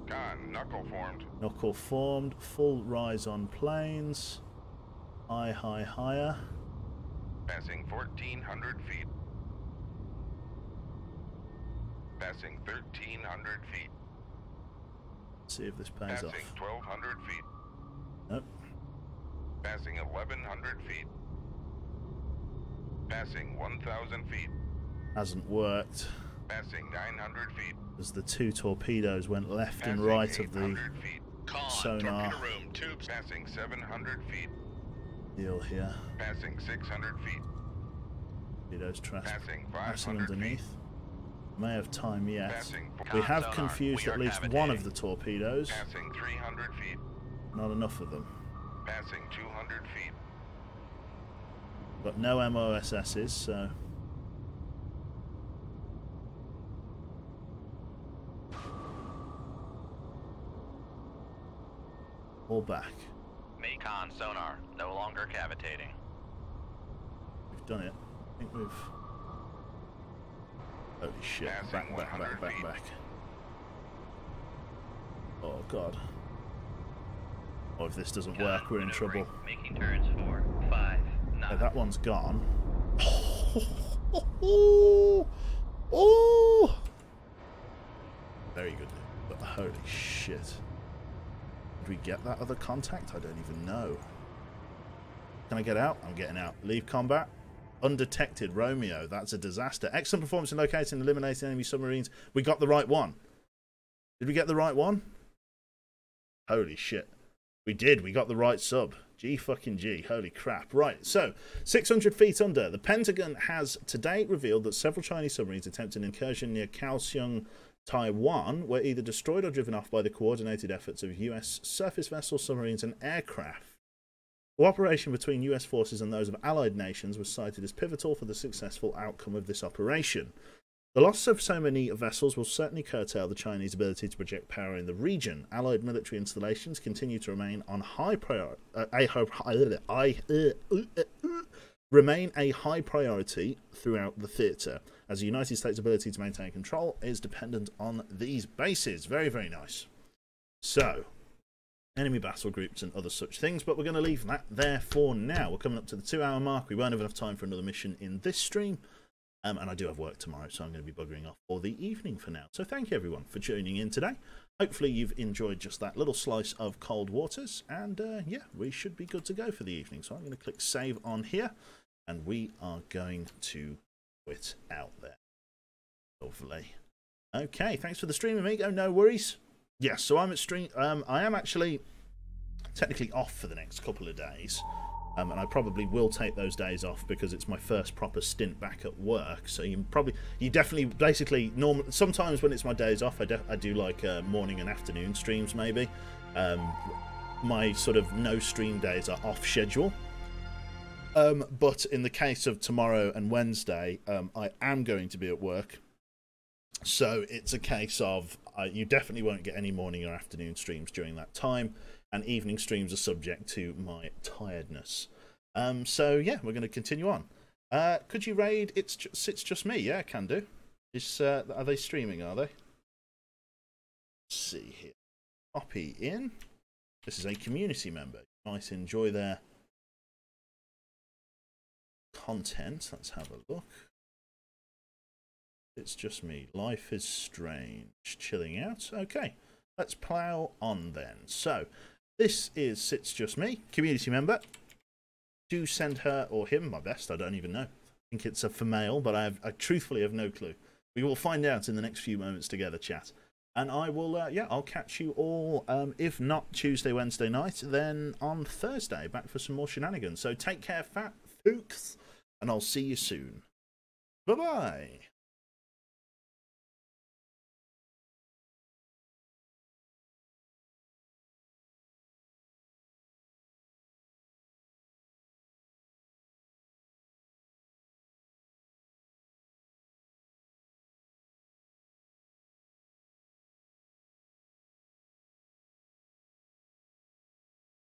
Con, knuckle formed. Knuckle formed. Full rise on planes. High, high, higher. Passing 1,400 feet. Passing 1,300 feet. Let's see if this pays Passing off. 1,200 feet. Nope. Passing 1,100 feet. Passing 1,000 feet. Hasn't worked. Passing 900 feet. As the two torpedoes went left Passing and right of the 800 feet. Con, sonar torpedo room, tubes. Passing 700 feet. deal here. Passing 600 feet. Torpedoes Passing passing 500 feet. underneath. May have time yet. Passing We have Sonar, confused we are at least one of cavitating. the torpedoes. Passing 300 feet. Not enough of them. Passing 200 feet. Got no MOSSs, so... all back. Con sonar, no longer cavitating. We've done it. I think we've... holy shit. Passing Back, back, 100 back, back, feet. back. Oh, God. Oh, if this doesn't work, we're in trouble. Making turns for 5 knots. Yeah, that one's gone. Oh! Oh! Very good. But holy shit. Did we get that other contact? I don't even know. Can I get out? I'm getting out. Leave combat. Undetected. Romeo. That's a disaster. Excellent performance in locating and eliminating enemy submarines. We got the right one. Did we get the right one? Holy shit. We did. We got the right sub. G fucking G. Holy crap. Right. So, 600 feet under. The Pentagon has to date revealed that several Chinese submarines attempted an incursion near Kaohsiung, Taiwan, were either destroyed or driven off by the coordinated efforts of US surface vessels, submarines, and aircraft. Cooperation between US forces and those of allied nations was cited as pivotal for the successful outcome of this operation. The loss of so many vessels will certainly curtail the Chinese ability to project power in the region. Allied military installations continue to remain on remain a high priority throughout the theatre, as the United States' ability to maintain control is dependent on these bases. Very, very nice. So, enemy battle groups and other such things, but we're going to leave that there for now. We're coming up to the 2-hour mark. We won't have enough time for another mission in this stream. And I do have work tomorrow, so I'm going to be buggering off for the evening for now. So thank you, everyone, for tuning in today. Hopefully you've enjoyed just that little slice of cold waters. And, yeah, we should be good to go for the evening. So I'm going to click save on here. And we are going to quit out there. Lovely. Okay, thanks for the stream, amigo. No worries. Yes, so I'm at stream. I am actually technically off for the next couple of days. And I probably will take those days off because it's my first proper stint back at work. So you definitely, basically, sometimes when it's my days off, I do like morning and afternoon streams maybe. My sort of no stream days are off schedule. But in the case of tomorrow and Wednesday, I am going to be at work. So it's a case of you definitely won't get any morning or afternoon streams during that time. And evening streams are subject to my tiredness. So yeah, we're going to continue on. Could you raid It's Just Me? Yeah, can do. Are they streaming, are they? Let's see here. Copy in. This is a community member. You might enjoy their content. Let's have a look. It's Just Me. Life is strange. Chilling out. Okay, let's plow on then. So, this is It's Just Me, community member. Do send her or him my best. I don't even know. I think it's a female, but I truthfully have no clue. We will find out in the next few moments together, chat. And I will, yeah, I'll catch you all, if not Tuesday, Wednesday night, then on Thursday, back for some more shenanigans. So take care, fat fooks, and I'll see you soon. Bye-bye.